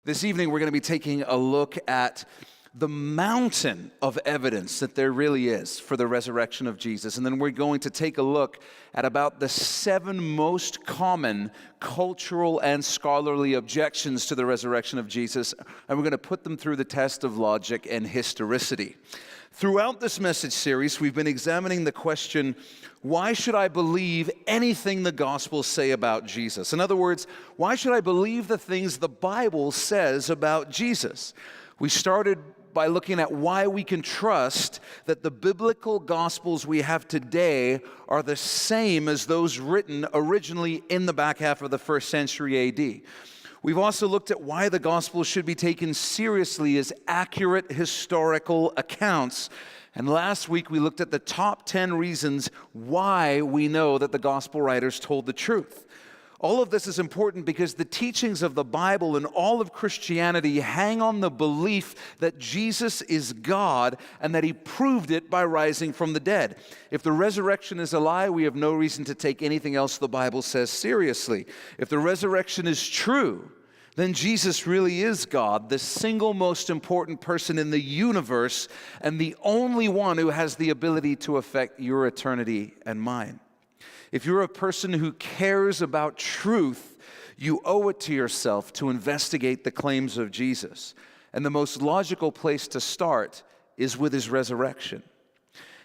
This evening, we're going to be taking a look at the mountain of evidence that there really is for the resurrection of Jesus. And then we're going to take a look at about the 7 most common cultural and scholarly objections to the resurrection of Jesus. And we're going to put them through the test of logic and historicity. Throughout this message series, we've been examining the question, why should I believe anything the Gospels say about Jesus? In other words, why should I believe the things the Bible says about Jesus? We started by looking at why we can trust that the biblical Gospels we have today are the same as those written originally in the back half of the 1st century AD. We've also looked at why the Gospels should be taken seriously as accurate historical accounts. And last week we looked at the top 10 reasons why we know that the Gospel writers told the truth. All of this is important because the teachings of the Bible and all of Christianity hang on the belief that Jesus is God and that He proved it by rising from the dead. If the resurrection is a lie, we have no reason to take anything else the Bible says seriously. If the resurrection is true, then Jesus really is God, the single most important person in the universe and the only one who has the ability to affect your eternity and mine. If you're a person who cares about truth, you owe it to yourself to investigate the claims of Jesus. And the most logical place to start is with His resurrection.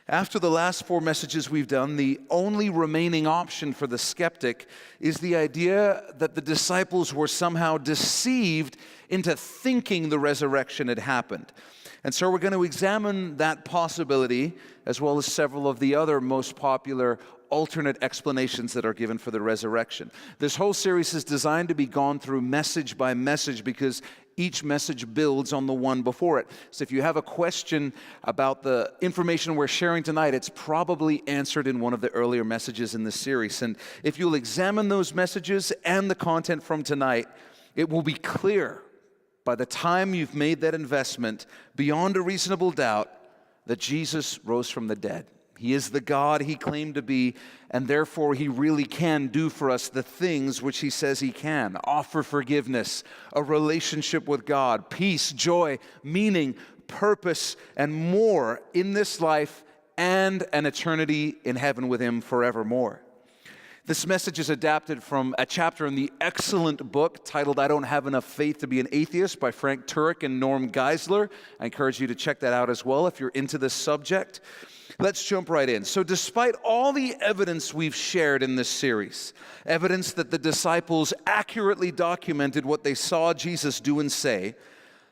After the last 4 messages we've done, the only remaining option for the skeptic is the idea that the disciples were somehow deceived into thinking the resurrection had happened. And so we're going to examine that possibility, as well as several of the other most popular alternate explanations that are given for the resurrection. This whole series is designed to be gone through message by message because each message builds on the one before it. So if you have a question about the information we're sharing tonight, it's probably answered in one of the earlier messages in this series. And if you'll examine those messages and the content from tonight, it will be clear by the time you've made that investment, beyond a reasonable doubt, that Jesus rose from the dead. He is the God He claimed to be, and therefore He really can do for us the things which He says He can. Offer forgiveness, a relationship with God, peace, joy, meaning, purpose, and more in this life and an eternity in heaven with Him forevermore. This message is adapted from a chapter in the excellent book titled I Don't Have Enough Faith to Be an Atheist by Frank Turek and Norm Geisler. I encourage you to check that out as well if you're into this subject. Let's jump right in. So despite all the evidence we've shared in this series, evidence that the disciples accurately documented what they saw Jesus do and say,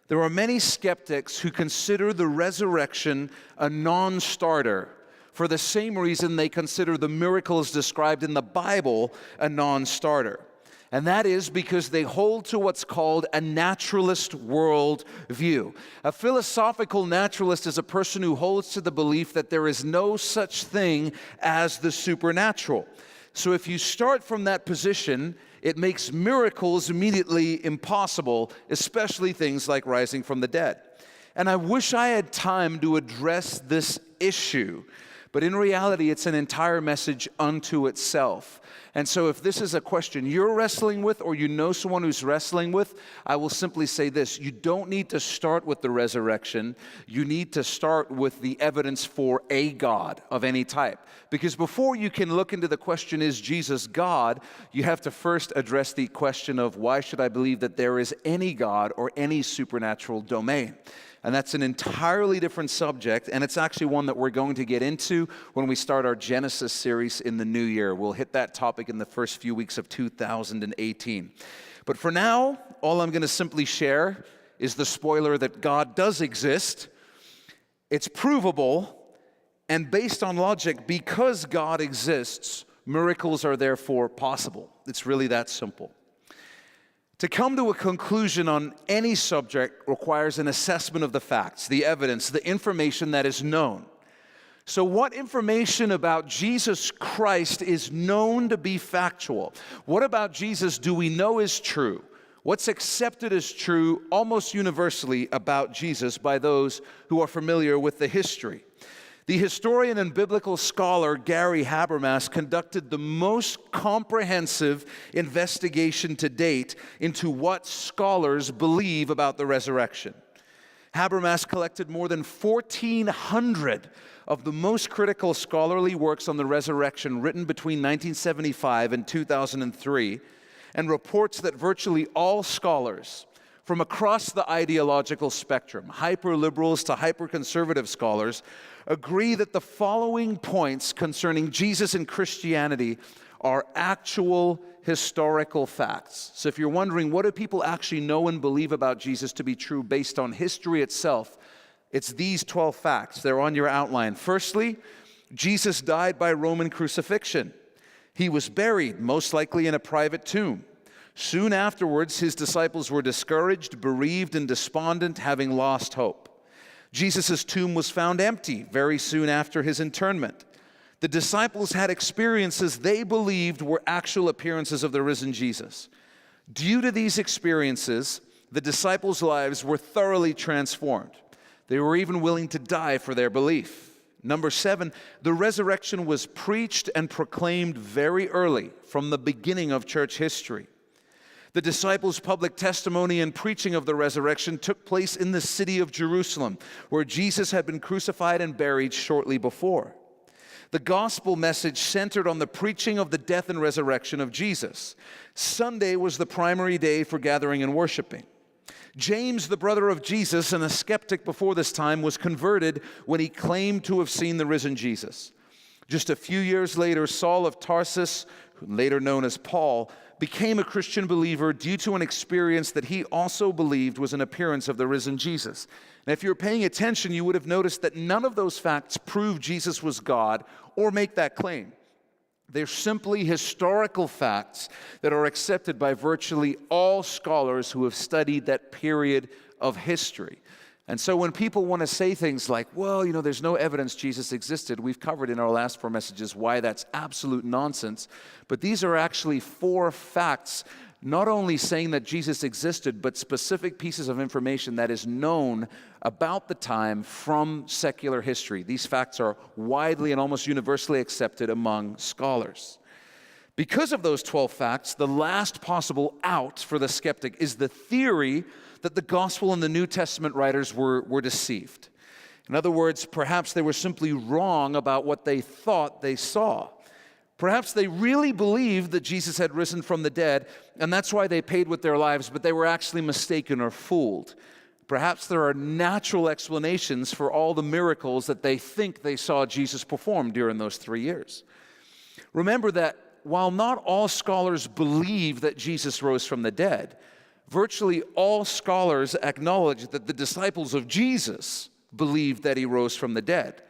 there are many skeptics who consider the resurrection a non-starter for the same reason they consider the miracles described in the Bible a non-starter. And that is because they hold to what's called a naturalist world view. A philosophical naturalist is a person who holds to the belief that there is no such thing as the supernatural. So if you start from that position, it makes miracles immediately impossible, especially things like rising from the dead. And I wish I had time to address this issue, but in reality, it's an entire message unto itself. And so if this is a question you're wrestling with or you know someone who's wrestling with, I will simply say this. You don't need to start with the resurrection. You need to start with the evidence for a God of any type. Because before you can look into the question, is Jesus God, you have to first address the question of why should I believe that there is any God or any supernatural domain? And that's an entirely different subject, and it's actually one that we're going to get into when we start our Genesis series in the new year. We'll hit that topic in the first few weeks of 2018. But for now, all I'm going to simply share is the spoiler that God does exist. It's provable, and based on logic, because God exists, miracles are therefore possible. It's really that simple. To come to a conclusion on any subject requires an assessment of the facts, the evidence, the information that is known. So what information about Jesus Christ is known to be factual? What about Jesus do we know is true? What's accepted as true almost universally about Jesus by those who are familiar with the history? The historian and biblical scholar Gary Habermas conducted the most comprehensive investigation to date into what scholars believe about the resurrection. Habermas collected more than 1,400 of the most critical scholarly works on the resurrection written between 1975 and 2003, and reports that virtually all scholars from across the ideological spectrum, hyper-liberals to hyper-conservative scholars, agree that the following points concerning Jesus and Christianity are actual historical facts. So if you're wondering, what do people actually know and believe about Jesus to be true based on history itself, it's these 12 facts. They're on your outline. Firstly, Jesus died by Roman crucifixion. He was buried, most likely in a private tomb. Soon afterwards, his disciples were discouraged, bereaved, and despondent, having lost hope. Jesus' tomb was found empty very soon after his internment. The disciples had experiences they believed were actual appearances of the risen Jesus. Due to these experiences, the disciples' lives were thoroughly transformed. They were even willing to die for their belief. Number 7, the resurrection was preached and proclaimed very early, from the beginning of church history. The disciples' public testimony and preaching of the resurrection took place in the city of Jerusalem, where Jesus had been crucified and buried shortly before. The gospel message centered on the preaching of the death and resurrection of Jesus. Sunday was the primary day for gathering and worshiping. James, the brother of Jesus and a skeptic before this time, was converted when he claimed to have seen the risen Jesus. Just a few years later, Saul of Tarsus, later known as Paul, became a Christian believer due to an experience that he also believed was an appearance of the risen Jesus. Now, if you were paying attention, you would have noticed that none of those facts prove Jesus was God or make that claim. They're simply historical facts that are accepted by virtually all scholars who have studied that period of history. And so when people want to say things like, well, there's no evidence Jesus existed, we've covered in our last 4 messages why that's absolute nonsense. But these are actually 4 facts, not only saying that Jesus existed, but specific pieces of information that is known about the time from secular history. These facts are widely and almost universally accepted among scholars. Because of those 12 facts, the last possible out for the skeptic is the theory that the gospel and the New Testament writers were deceived. In other words, perhaps they were simply wrong about what they thought they saw. Perhaps they really believed that Jesus had risen from the dead, and that's why they paid with their lives, but they were actually mistaken or fooled. Perhaps there are natural explanations for all the miracles that they think they saw Jesus perform during those 3 years. Remember that while not all scholars believe that Jesus rose from the dead, virtually all scholars acknowledge that the disciples of Jesus believed that he rose from the dead.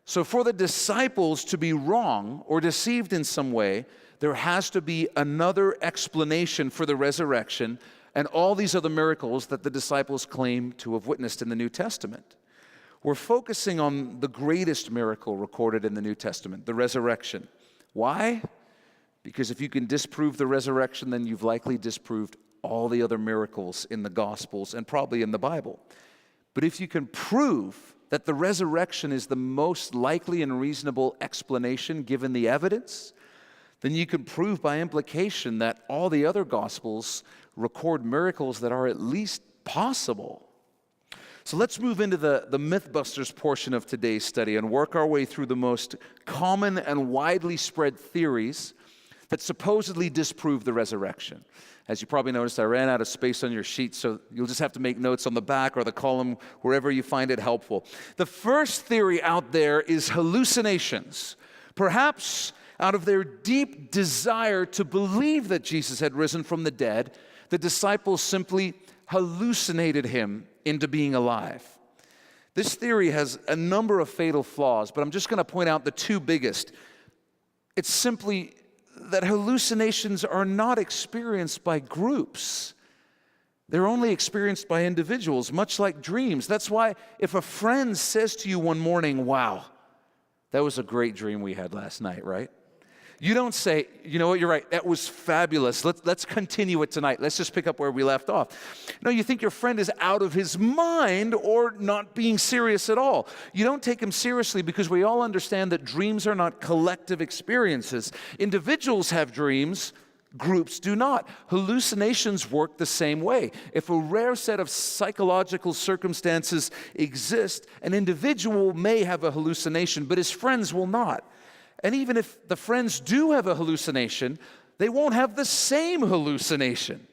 So for the disciples to be wrong or deceived in some way, there has to be another explanation for the resurrection and all these other miracles that the disciples claim to have witnessed in the New Testament. We're focusing on the greatest miracle recorded in the New Testament, the resurrection. Why? Because if you can disprove the resurrection, then you've likely disproved all the other miracles in the Gospels and probably in the Bible. But if you can prove that the resurrection is the most likely and reasonable explanation given the evidence, then you can prove by implication that all the other Gospels record miracles that are at least possible. So let's move into the Mythbusters portion of today's study and work our way through the most common and widely spread theories that supposedly disprove the resurrection. As you probably noticed, I ran out of space on your sheet, so you'll just have to make notes on the back or the column, wherever you find it helpful. The first theory out there is hallucinations. Perhaps out of their deep desire to believe that Jesus had risen from the dead, the disciples simply hallucinated him into being alive. This theory has a number of fatal flaws, but I'm just going to point out the 2 biggest. It's simply that hallucinations are not experienced by groups. They're only experienced by individuals, much like dreams. That's why if a friend says to you one morning, wow, that was a great dream we had last night, right? You don't say, you know what, you're right, that was fabulous. Let's continue it tonight. Let's just pick up where we left off. No, you think your friend is out of his mind or not being serious at all. You don't take him seriously because we all understand that dreams are not collective experiences. Individuals have dreams, groups do not. Hallucinations work the same way. If a rare set of psychological circumstances exist, an individual may have a hallucination, but his friends will not. And even if the friends do have a hallucination, they won't have the same hallucination.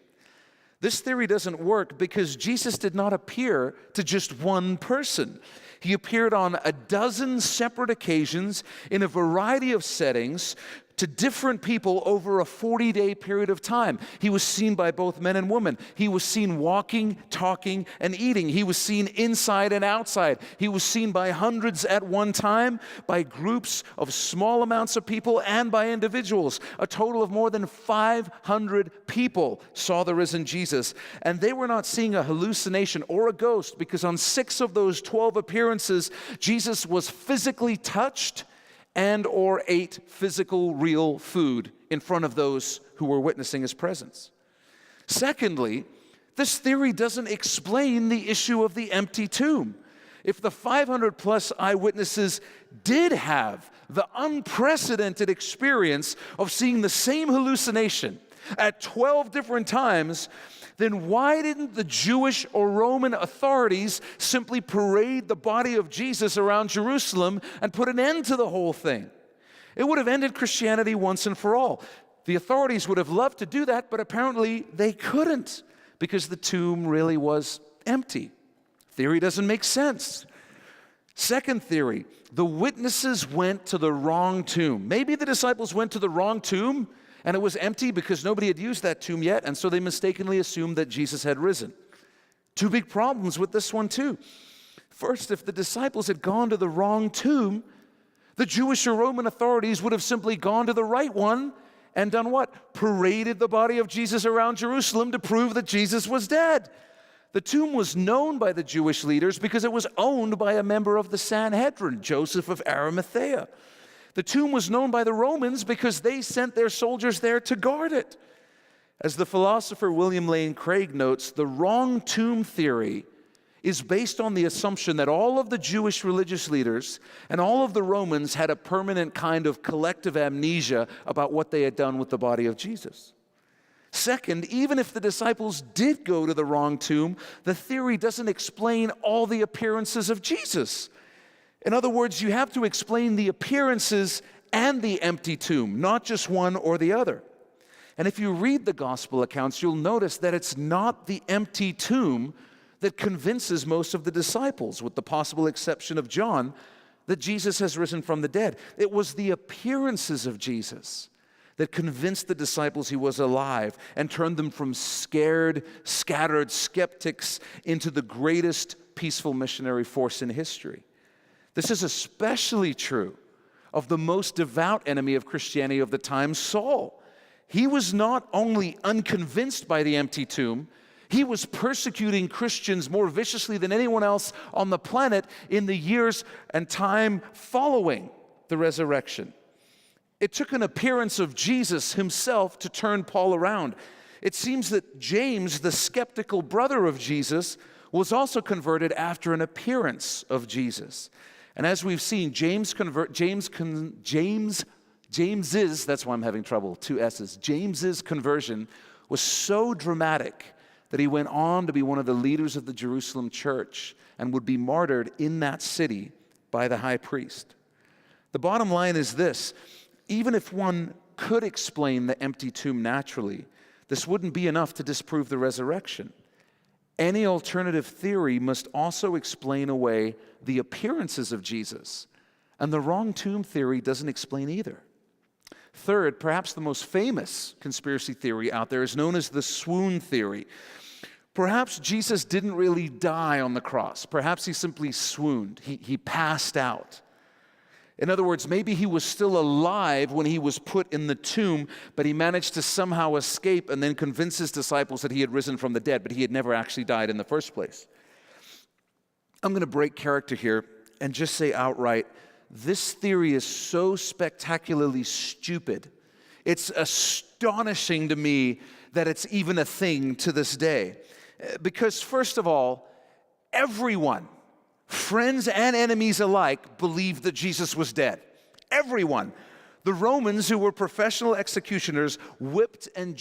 This theory doesn't work because Jesus did not appear to just one person. He appeared on a dozen separate occasions in a variety of settings to different people over a 40-day period of time. He was seen by both men and women. He was seen walking, talking, and eating. He was seen inside and outside. He was seen by hundreds at one time, by groups of small amounts of people, and by individuals. A total of more than 500 people saw the risen Jesus. And they were not seeing a hallucination or a ghost because on 6 of those 12 appearances, Jesus was physically touched and or ate physical, real food in front of those who were witnessing his presence. Secondly, this theory doesn't explain the issue of the empty tomb. If the 500 plus eyewitnesses did have the unprecedented experience of seeing the same hallucination at 12 different times, then why didn't the Jewish or Roman authorities simply parade the body of Jesus around Jerusalem and put an end to the whole thing? It would have ended Christianity once and for all. The authorities would have loved to do that, but apparently they couldn't because the tomb really was empty. Theory doesn't make sense. Second theory, the witnesses went to the wrong tomb. Maybe the disciples went to the wrong tomb and it was empty because nobody had used that tomb yet, and so they mistakenly assumed that Jesus had risen. 2 big problems with this one too. First, if the disciples had gone to the wrong tomb, the Jewish or Roman authorities would have simply gone to the right one and done what? Paraded the body of Jesus around Jerusalem to prove that Jesus was dead. The tomb was known by the Jewish leaders because it was owned by a member of the Sanhedrin, Joseph of Arimathea. The tomb was known by the Romans because they sent their soldiers there to guard it. As the philosopher William Lane Craig notes, the wrong tomb theory is based on the assumption that all of the Jewish religious leaders and all of the Romans had a permanent kind of collective amnesia about what they had done with the body of Jesus. Second, even if the disciples did go to the wrong tomb, the theory doesn't explain all the appearances of Jesus. In other words, you have to explain the appearances and the empty tomb, not just one or the other. And if you read the gospel accounts, you'll notice that it's not the empty tomb that convinces most of the disciples, with the possible exception of John, that Jesus has risen from the dead. It was the appearances of Jesus that convinced the disciples he was alive and turned them from scared, scattered skeptics into the greatest peaceful missionary force in history. This is especially true of the most devout enemy of Christianity of the time, Saul. He was not only unconvinced by the empty tomb, he was persecuting Christians more viciously than anyone else on the planet in the years and time following the resurrection. It took an appearance of Jesus himself to turn Paul around. It seems that James, the skeptical brother of Jesus, was also converted after an appearance of Jesus. And as we've seen, James's, that's why I'm having trouble, 2 S's. James's conversion was so dramatic that he went on to be one of the leaders of the Jerusalem church and would be martyred in that city by the high priest. The bottom line is this: even if one could explain the empty tomb naturally, this wouldn't be enough to disprove the resurrection. Any alternative theory must also explain away the appearances of Jesus, and the wrong tomb theory doesn't explain either. Third, perhaps the most famous conspiracy theory out there is known as the swoon theory. Perhaps Jesus didn't really die on the cross. Perhaps he simply swooned. He passed out. In other words, maybe he was still alive when he was put in the tomb, but he managed to somehow escape and then convince his disciples that he had risen from the dead, but he had never actually died in the first place. I'm going to break character here and just say outright, this theory is so spectacularly stupid It's astonishing to me that it's even a thing to this day. Because first of all, everyone, friends and enemies alike, believed that Jesus was dead. Everyone. The Romans, who were professional executioners, whipped and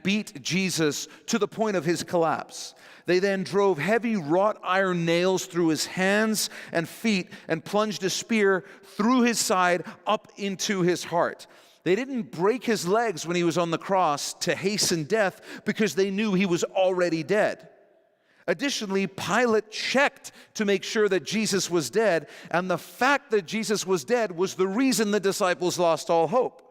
beat Jesus to the point of his collapse. They then drove heavy wrought iron nails through his hands and feet and plunged a spear through his side up into his heart. They didn't break his legs when he was on the cross to hasten death because they knew he was already dead. Additionally, Pilate checked to make sure that Jesus was dead, and the fact that Jesus was dead was the reason the disciples lost all hope.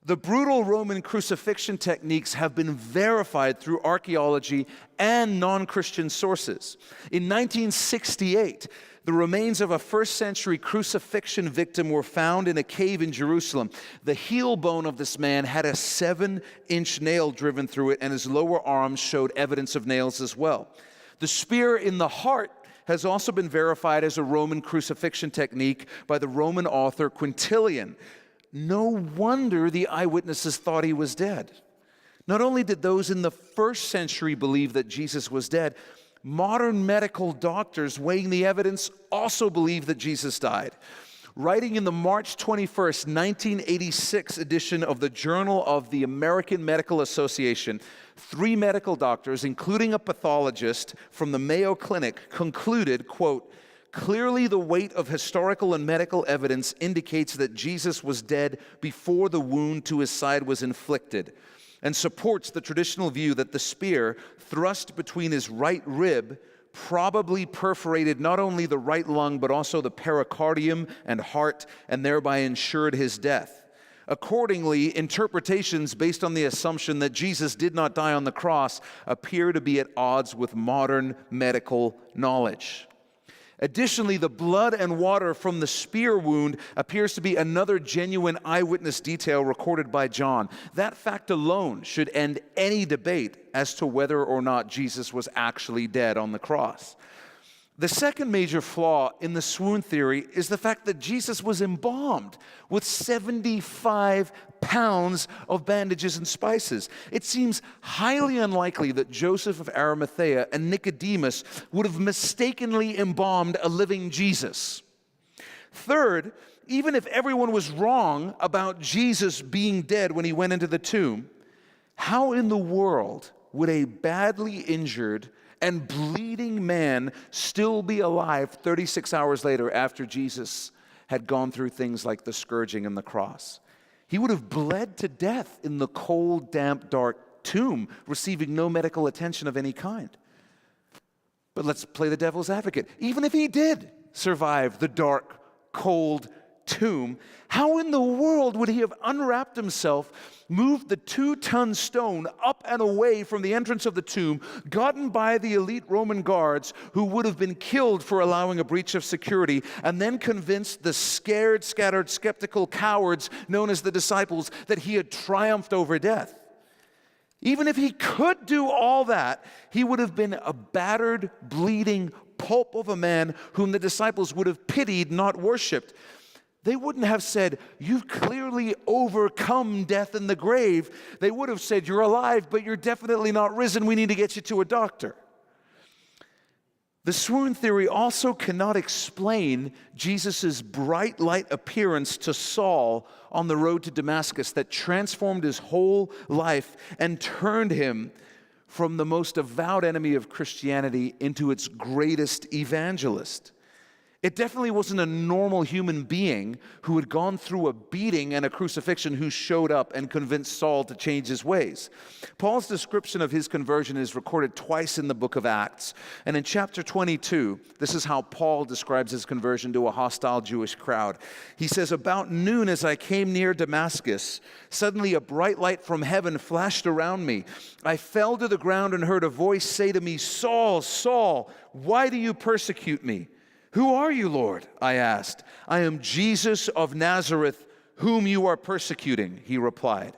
The brutal Roman crucifixion techniques have been verified through archaeology and non-Christian sources. In 1968, the remains of a first-century crucifixion victim were found in a cave in Jerusalem. The heel bone of this man had a 7-inch nail driven through it, and his lower arms showed evidence of nails as well. The spear in the heart has also been verified as a Roman crucifixion technique by the Roman author Quintilian. No wonder the eyewitnesses thought he was dead. Not only did those in the first century believe that Jesus was dead, modern medical doctors weighing the evidence also believe that Jesus died. Writing in the March 21st, 1986 edition of the Journal of the American Medical Association, 3 medical doctors, including a pathologist from the Mayo Clinic, concluded, quote, "Clearly the weight of historical and medical evidence indicates that Jesus was dead before the wound to his side was inflicted, and supports the traditional view that the spear thrust between his right rib probably perforated not only the right lung but also the pericardium and heart, and thereby ensured his death. Accordingly, interpretations based on the assumption that Jesus did not die on the cross appear to be at odds with modern medical knowledge." Additionally, the blood and water from the spear wound appears to be another genuine eyewitness detail recorded by John. That fact alone should end any debate as to whether or not Jesus was actually dead on the cross. The second major flaw in the swoon theory is the fact that Jesus was embalmed with 75 pounds of bandages and spices. It seems highly unlikely that Joseph of Arimathea and Nicodemus would have mistakenly embalmed a living Jesus. Third, even if everyone was wrong about Jesus being dead when he went into the tomb, how in the world would a badly injured and bleeding man still be alive 36 hours later after Jesus had gone through things like the scourging and the cross? He would have bled to death in the cold, damp, dark tomb, receiving no medical attention of any kind. But let's play the devil's advocate. Even if he did survive the dark, cold tomb, how in the world would he have unwrapped himself, moved the 2-ton stone up and away from the entrance of the tomb, gotten by the elite Roman guards who would have been killed for allowing a breach of security, and then convinced the scared, scattered, skeptical cowards known as the disciples that he had triumphed over death? Even if he could do all that, he would have been a battered, bleeding pulp of a man whom the disciples would have pitied, not worshipped. They wouldn't have said, "You've clearly overcome death in the grave." They would have said, "You're alive, but you're definitely not risen. We need to get you to a doctor." The swoon theory also cannot explain Jesus' bright light appearance to Saul on the road to Damascus that transformed his whole life and turned him from the most avowed enemy of Christianity into its greatest evangelist. It definitely wasn't a normal human being who had gone through a beating and a crucifixion who showed up and convinced Saul to change his ways. Paul's description of his conversion is recorded twice in the book of Acts. And in chapter 22, this is how Paul describes his conversion to a hostile Jewish crowd. He says, "About noon as I came near Damascus, suddenly a bright light from heaven flashed around me. I fell to the ground and heard a voice say to me, 'Saul, Saul, why do you persecute me?' 'Who are you, Lord?' I asked. 'I am Jesus of Nazareth, whom you are persecuting,' he replied."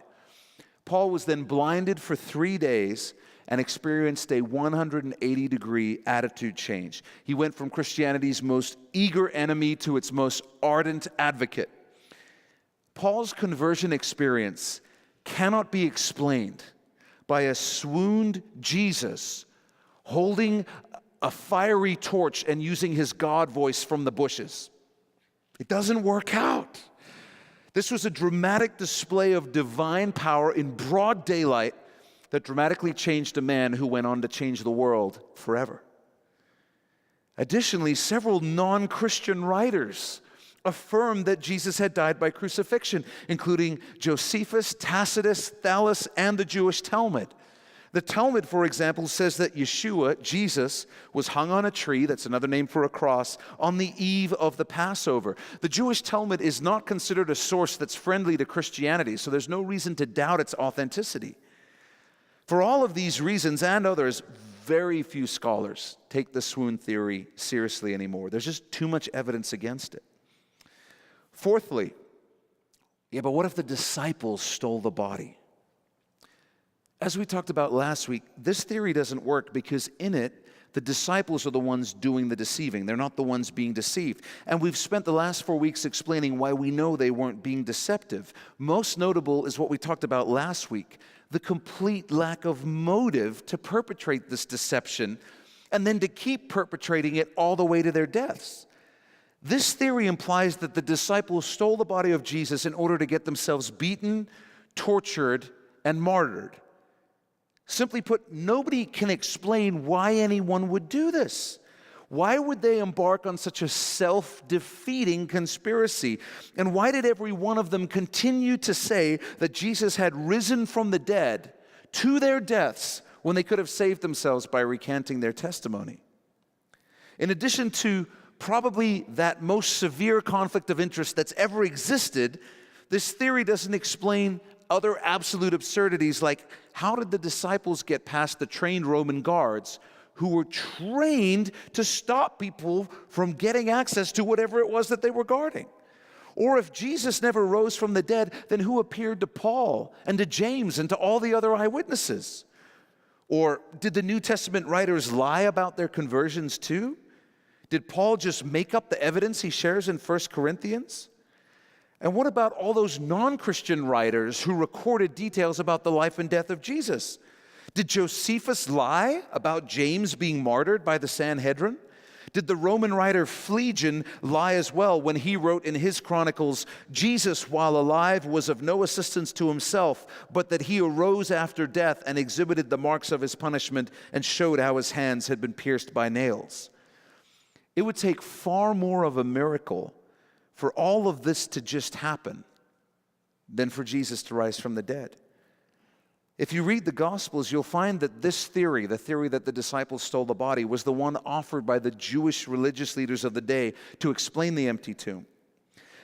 Paul was then blinded for 3 days and experienced a 180-degree attitude change. He went from Christianity's most eager enemy to its most ardent advocate. Paul's conversion experience cannot be explained by a swooned Jesus holding a fiery torch and using his God voice from the bushes. It doesn't work out. This was a dramatic display of divine power in broad daylight that dramatically changed a man who went on to change the world forever. Additionally, several non-Christian writers affirmed that Jesus had died by crucifixion, including Josephus, Tacitus, Thallus, and the Jewish Talmud. The Talmud, for example, says that Yeshua, Jesus, was hung on a tree, that's another name for a cross, on the eve of the Passover. The Jewish Talmud is not considered a source that's friendly to Christianity, so there's no reason to doubt its authenticity. For all of these reasons and others, very few scholars take the swoon theory seriously anymore. There's just too much evidence against it. Fourthly, but what if the disciples stole the body? As we talked about last week, this theory doesn't work because in it, the disciples are the ones doing the deceiving. They're not the ones being deceived. And we've spent the last 4 weeks explaining why we know they weren't being deceptive. Most notable is what we talked about last week, the complete lack of motive to perpetrate this deception and then to keep perpetrating it all the way to their deaths. This theory implies that the disciples stole the body of Jesus in order to get themselves beaten, tortured, and martyred. Simply put, nobody can explain why anyone would do this. Why would they embark on such a self-defeating conspiracy? And why did every one of them continue to say that Jesus had risen from the dead to their deaths when they could have saved themselves by recanting their testimony? In addition to probably that most severe conflict of interest that's ever existed, this theory doesn't explain other absolute absurdities like how did the disciples get past the trained Roman guards who were trained to stop people from getting access to whatever it was that they were guarding? Or if Jesus never rose from the dead, then who appeared to Paul and to James and to all the other eyewitnesses? Or did the New Testament writers lie about their conversions too? Did Paul just make up the evidence he shares in 1 Corinthians? And what about all those non-Christian writers who recorded details about the life and death of Jesus? Did Josephus lie about James being martyred by the Sanhedrin? Did the Roman writer Phlegon lie as well when he wrote in his chronicles, Jesus, while alive, was of no assistance to himself, but that he arose after death and exhibited the marks of his punishment and showed how his hands had been pierced by nails? It would take far more of a miracle for all of this to just happen than for Jesus to rise from the dead. If you read the Gospels, you'll find that this theory, the theory that the disciples stole the body, was the one offered by the Jewish religious leaders of the day to explain the empty tomb.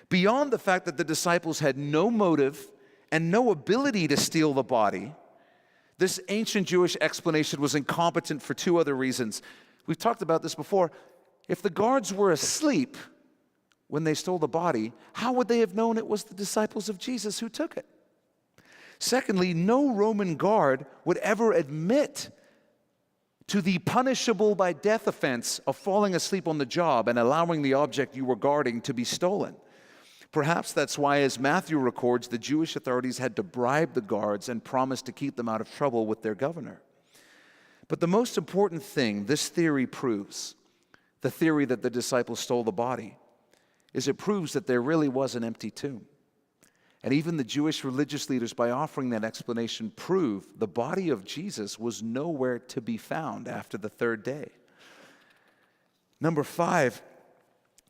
Beyond the fact that the disciples had no motive and no ability to steal the body, this ancient Jewish explanation was incompetent for two other reasons. We've talked about this before. If the guards were asleep when they stole the body, how would they have known it was the disciples of Jesus who took it? Secondly, no Roman guard would ever admit to the punishable by death offense of falling asleep on the job and allowing the object you were guarding to be stolen. Perhaps that's why, as Matthew records, the Jewish authorities had to bribe the guards and promise to keep them out of trouble with their governor. But the most important thing this theory proves, the theory that the disciples stole the body, is it proves that there really was an empty tomb. And even the Jewish religious leaders, by offering that explanation, prove the body of Jesus was nowhere to be found after the third day. Number 5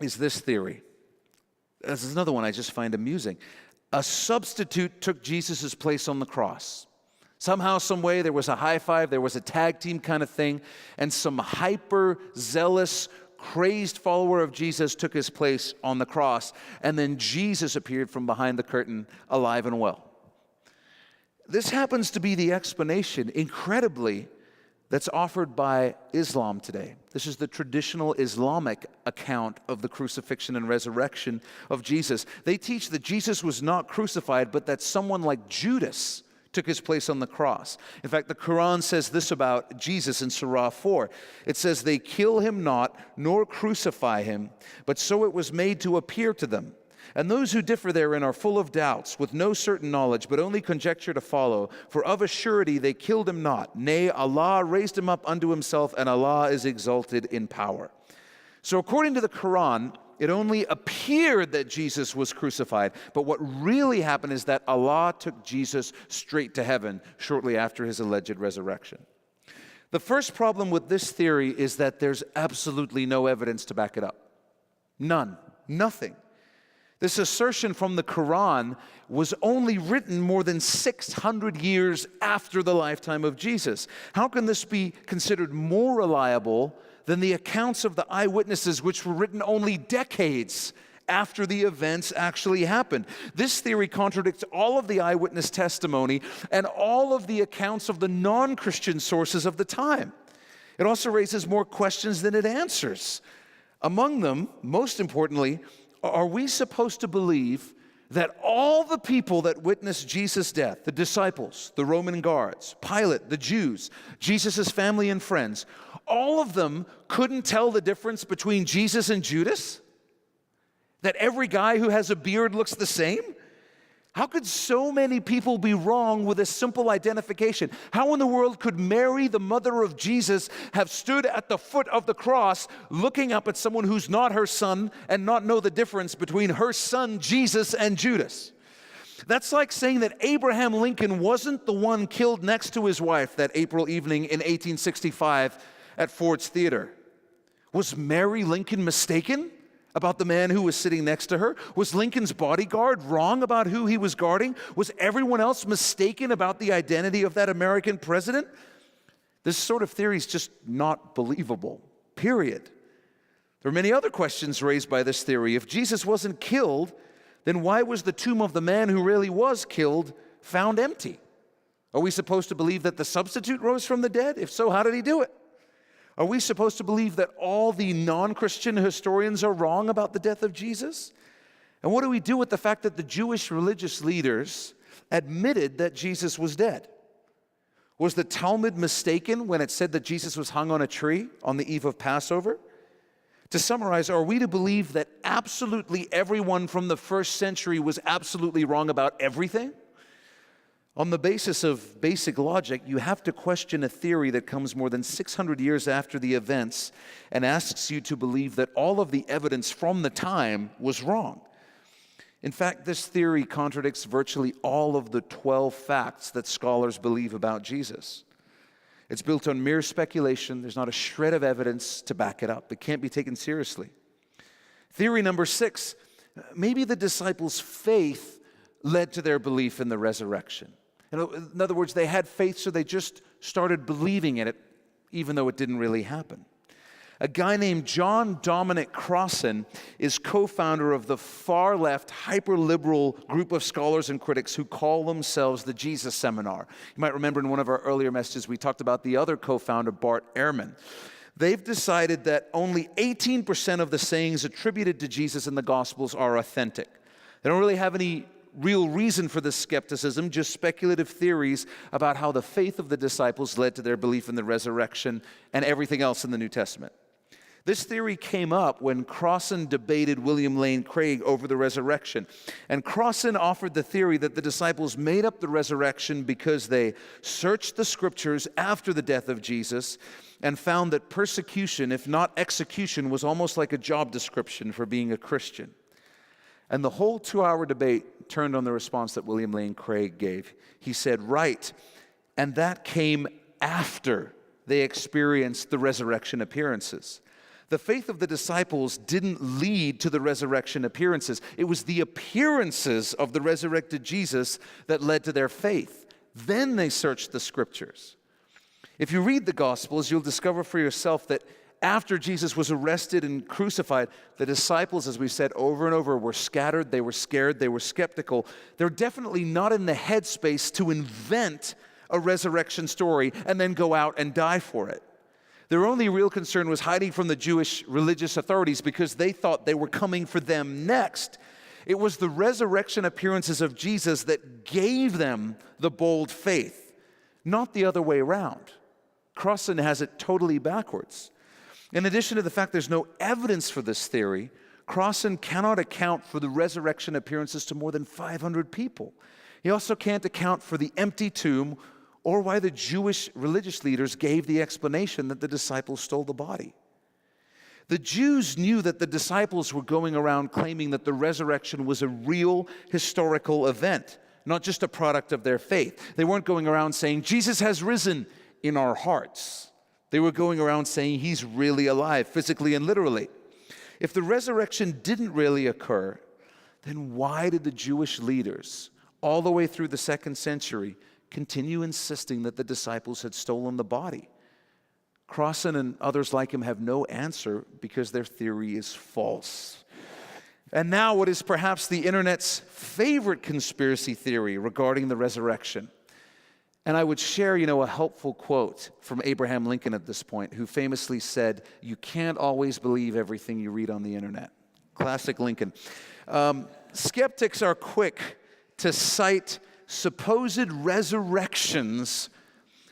is this theory. This is another one I just find amusing. A substitute took Jesus' place on the cross. Somehow, some way, there was a high five, there was a tag team kind of thing, and some hyper-zealous, crazed follower of Jesus took his place on the cross, and then Jesus appeared from behind the curtain, alive and well. This happens to be the explanation, incredibly, that's offered by Islam today. This is the traditional Islamic account of the crucifixion and resurrection of Jesus. They teach that Jesus was not crucified, but that someone like Judas took his place on the cross. In fact, the Quran says this about Jesus in Surah 4. It says, "They kill him not, nor crucify him, but so it was made to appear to them. And those who differ therein are full of doubts, with no certain knowledge, but only conjecture to follow. For of a surety they killed him not. Nay, Allah raised him up unto himself, and Allah is exalted in power. So according to the Quran, it only appeared that Jesus was crucified. But what really happened is that Allah took Jesus straight to heaven shortly after his alleged resurrection. The first problem with this theory is that there's absolutely no evidence to back it up. None. Nothing. This assertion from the Quran was only written more than 600 years after the lifetime of Jesus. How can this be considered more reliable than the accounts of the eyewitnesses, which were written only decades after the events actually happened? This theory contradicts all of the eyewitness testimony and all of the accounts of the non-Christian sources of the time. It also raises more questions than it answers. Among them, most importantly, are we supposed to believe that all the people that witnessed Jesus' death, the disciples, the Roman guards, Pilate, the Jews, Jesus' family and friends, all of them couldn't tell the difference between Jesus and Judas? That every guy who has a beard looks the same? How could so many people be wrong with a simple identification? How in the world could Mary, the mother of Jesus, have stood at the foot of the cross looking up at someone who's not her son and not know the difference between her son Jesus and Judas? That's like saying that Abraham Lincoln wasn't the one killed next to his wife that April evening in 1865 at Ford's Theater. Was Mary Lincoln mistaken about the man who was sitting next to her? Was Lincoln's bodyguard wrong about who he was guarding? Was everyone else mistaken about the identity of that American president? This sort of theory is just not believable, period. There are many other questions raised by this theory. If Jesus wasn't killed, then why was the tomb of the man who really was killed found empty? Are we supposed to believe that the substitute rose from the dead? If so, how did he do it? Are we supposed to believe that all the non-Christian historians are wrong about the death of Jesus? And what do we do with the fact that the Jewish religious leaders admitted that Jesus was dead? Was the Talmud mistaken when it said that Jesus was hung on a tree on the eve of Passover? To summarize, are we to believe that absolutely everyone from the first century was absolutely wrong about everything? On the basis of basic logic, you have to question a theory that comes more than 600 years after the events and asks you to believe that all of the evidence from the time was wrong. In fact, this theory contradicts virtually all of the 12 facts that scholars believe about Jesus. It's built on mere speculation. There's not a shred of evidence to back it up. It can't be taken seriously. Theory number 6, maybe the disciples' faith led to their belief in the resurrection. In other words, they had faith, so they just started believing in it, even though it didn't really happen. A guy named John Dominic Crossan is co-founder of the far-left, hyper-liberal group of scholars and critics who call themselves the Jesus Seminar. You might remember in one of our earlier messages, we talked about the other co-founder, Bart Ehrman. They've decided that only 18% of the sayings attributed to Jesus in the Gospels are authentic. They don't really have any real reason for this skepticism, just speculative theories about how the faith of the disciples led to their belief in the resurrection and everything else in the New Testament. This theory came up when Crossan debated William Lane Craig over the resurrection. And Crossan offered the theory that the disciples made up the resurrection because they searched the scriptures after the death of Jesus and found that persecution, if not execution, was almost like a job description for being a Christian. And the whole 2-hour debate turned on the response that William Lane Craig gave. He said, right, and that came after they experienced the resurrection appearances. The faith of the disciples didn't lead to the resurrection appearances. It was the appearances of the resurrected Jesus that led to their faith. Then they searched the scriptures. If you read the Gospels, you'll discover for yourself that after Jesus was arrested and crucified, the disciples, as we said over and over, were scattered, they were scared, they were skeptical. They're definitely not in the headspace to invent a resurrection story and then go out and die for it. Their only real concern was hiding from the Jewish religious authorities because they thought they were coming for them next. It was the resurrection appearances of Jesus that gave them the bold faith, not the other way around. Crossan has it totally backwards. In addition to the fact there's no evidence for this theory, Crossan cannot account for the resurrection appearances to more than 500 people. He also can't account for the empty tomb or why the Jewish religious leaders gave the explanation that the disciples stole the body. The Jews knew that the disciples were going around claiming that the resurrection was a real historical event, not just a product of their faith. They weren't going around saying, Jesus has risen in our hearts. They were going around saying he's really alive, physically and literally. If the resurrection didn't really occur, then why did the Jewish leaders, all the way through the 2nd century, continue insisting that the disciples had stolen the body? Crossan and others like him have no answer because their theory is false. And now what is perhaps the internet's favorite conspiracy theory regarding the resurrection. And I would share, a helpful quote from Abraham Lincoln at this point, who famously said, "You can't always believe everything you read on the internet." Classic Lincoln. Skeptics are quick to cite supposed resurrections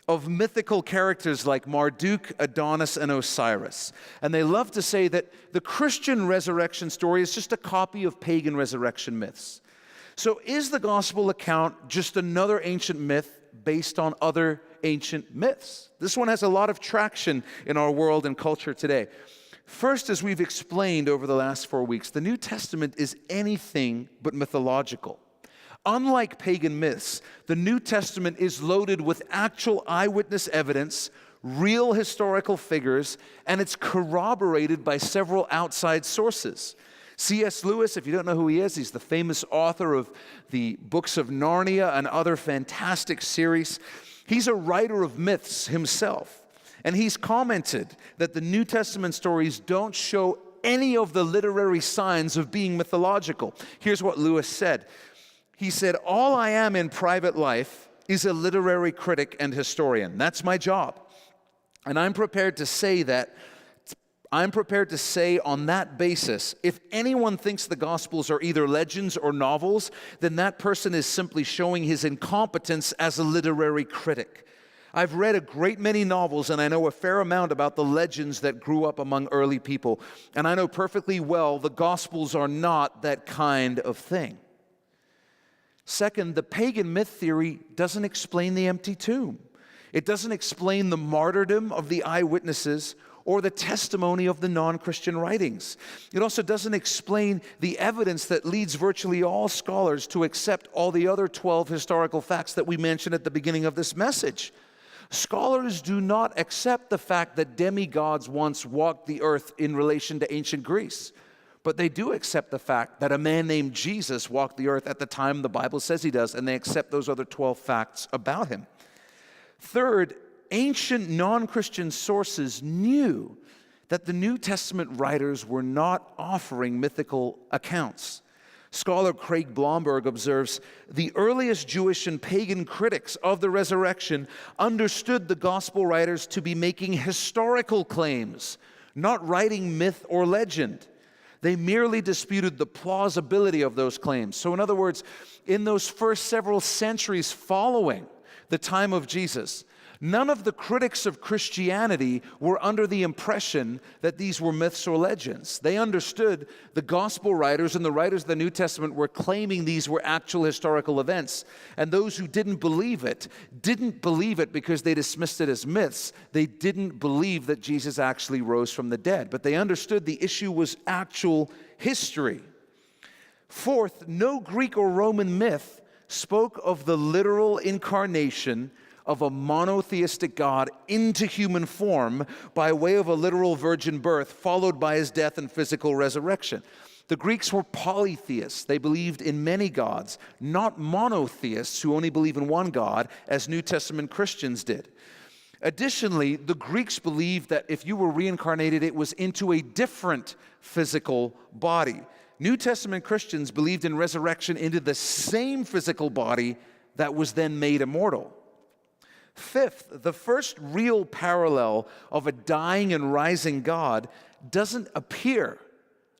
of mythical characters like Marduk, Adonis, and Osiris. And they love to say that the Christian resurrection story is just a copy of pagan resurrection myths. So is the gospel account just another ancient myth based on other ancient myths? This one has a lot of traction in our world and culture today. First, as we've explained over the last 4 weeks, the New Testament is anything but mythological. Unlike pagan myths, the New Testament is loaded with actual eyewitness evidence, real historical figures, and it's corroborated by several outside sources. C.S. Lewis, if you don't know who he is, he's the famous author of the books of Narnia and other fantastic series. He's a writer of myths himself, and he's commented that the New Testament stories don't show any of the literary signs of being mythological. Here's what Lewis said. He said, "All I am in private life is a literary critic and historian. That's my job. And I'm prepared to say on that basis, if anyone thinks the Gospels are either legends or novels, then that person is simply showing his incompetence as a literary critic. I've read a great many novels, and I know a fair amount about the legends that grew up among early people. And I know perfectly well the Gospels are not that kind of thing." Second, the pagan myth theory doesn't explain the empty tomb. It doesn't explain the martyrdom of the eyewitnesses or the testimony of the non-Christian writings. It also doesn't explain the evidence that leads virtually all scholars to accept all the other 12 historical facts that we mentioned at the beginning of this message. Scholars do not accept the fact that demigods once walked the earth in relation to ancient Greece. But they do accept the fact that a man named Jesus walked the earth at the time the Bible says he does, and they accept those other 12 facts about him. Third, ancient non-Christian sources knew that the New Testament writers were not offering mythical accounts. Scholar Craig Blomberg observes, "The earliest Jewish and pagan critics of the resurrection understood the gospel writers to be making historical claims, not writing myth or legend. They merely disputed the plausibility of those claims." So in other words, in those first several centuries following the time of Jesus, none of the critics of Christianity were under the impression that these were myths or legends. They understood the gospel writers and the writers of the New Testament were claiming these were actual historical events. And those who didn't believe it because they dismissed it as myths. They didn't believe that Jesus actually rose from the dead. But they understood the issue was actual history. Fourth, no Greek or Roman myth spoke of the literal incarnation of a monotheistic God into human form by way of a literal virgin birth, followed by his death and physical resurrection. The Greeks were polytheists. They believed in many gods, not monotheists who only believe in one God, as New Testament Christians did. Additionally, the Greeks believed that if you were reincarnated, it was into a different physical body. New Testament Christians believed in resurrection into the same physical body that was then made immortal. Fifth, the first real parallel of a dying and rising God doesn't appear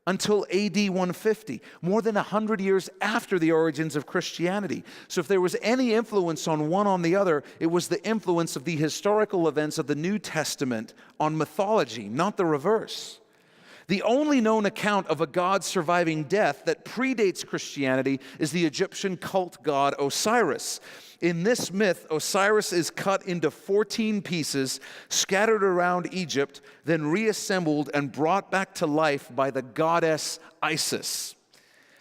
until AD 150, more than 100 years after the origins of Christianity. So if there was any influence on one on the other, it was the influence of the historical events of the New Testament on mythology, not the reverse. The only known account of a god surviving death that predates Christianity is the Egyptian cult god Osiris. In this myth, Osiris is cut into 14 pieces, scattered around Egypt, then reassembled and brought back to life by the goddess Isis.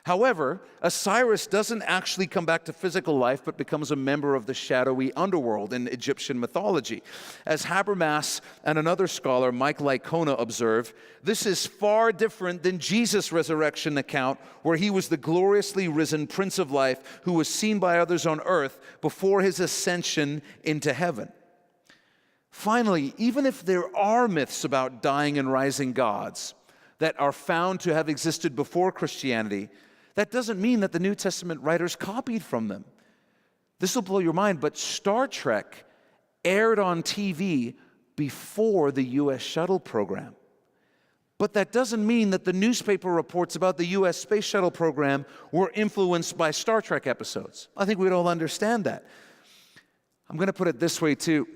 However, Osiris doesn't actually come back to physical life, but becomes a member of the shadowy underworld in Egyptian mythology. As Habermas and another scholar, Mike Licona, observe, this is far different than Jesus' resurrection account, where he was the gloriously risen Prince of Life who was seen by others on earth before his ascension into heaven. Finally, even if there are myths about dying and rising gods that are found to have existed before Christianity, that doesn't mean that the New Testament writers copied from them. This will blow your mind, but Star Trek aired on TV before the U.S. shuttle program. But that doesn't mean that the newspaper reports about the U.S. space shuttle program were influenced by Star Trek episodes. I think we'd all understand that. I'm going to put it this way, too.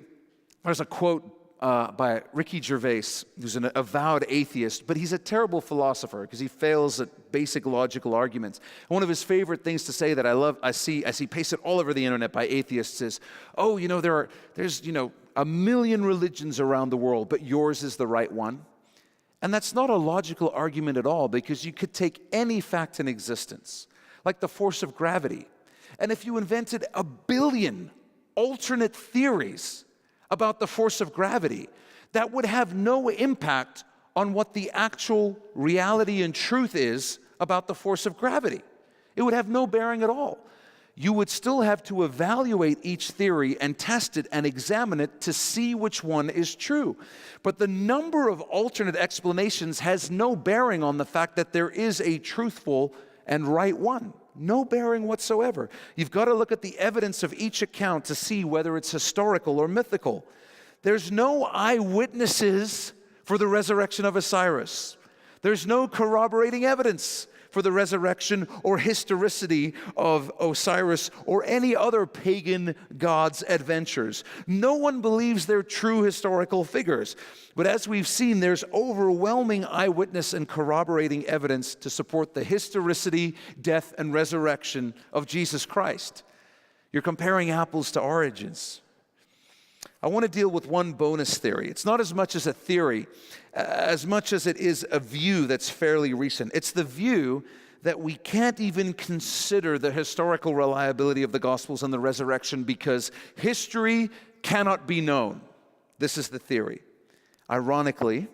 There's a quote by Ricky Gervais, who's an avowed atheist, but he's a terrible philosopher because he fails at basic logical arguments. And one of his favorite things to say that I see pasted all over the internet by atheists is, oh, there's a million religions around the world, but yours is the right one. And that's not a logical argument at all, because you could take any fact in existence, like the force of gravity, and if you invented a billion alternate theories about the force of gravity, that would have no impact on what the actual reality and truth is about the force of gravity. It would have no bearing at all. You would still have to evaluate each theory and test it and examine it to see which one is true. But the number of alternate explanations has no bearing on the fact that there is a truthful and right one. No bearing whatsoever. You've got to look at the evidence of each account to see whether it's historical or mythical. There's no eyewitnesses for the resurrection of Osiris. There's no corroborating evidence for the resurrection or historicity of Osiris or any other pagan god's adventures. No one believes they're true historical figures. But as we've seen, there's overwhelming eyewitness and corroborating evidence to support the historicity, death, and resurrection of Jesus Christ. You're comparing apples to oranges. I want to deal with one bonus theory. It's not as much as a theory, as much as it is a view that's fairly recent. It's the view that we can't even consider the historical reliability of the Gospels and the resurrection because history cannot be known. This is the theory. Ironically,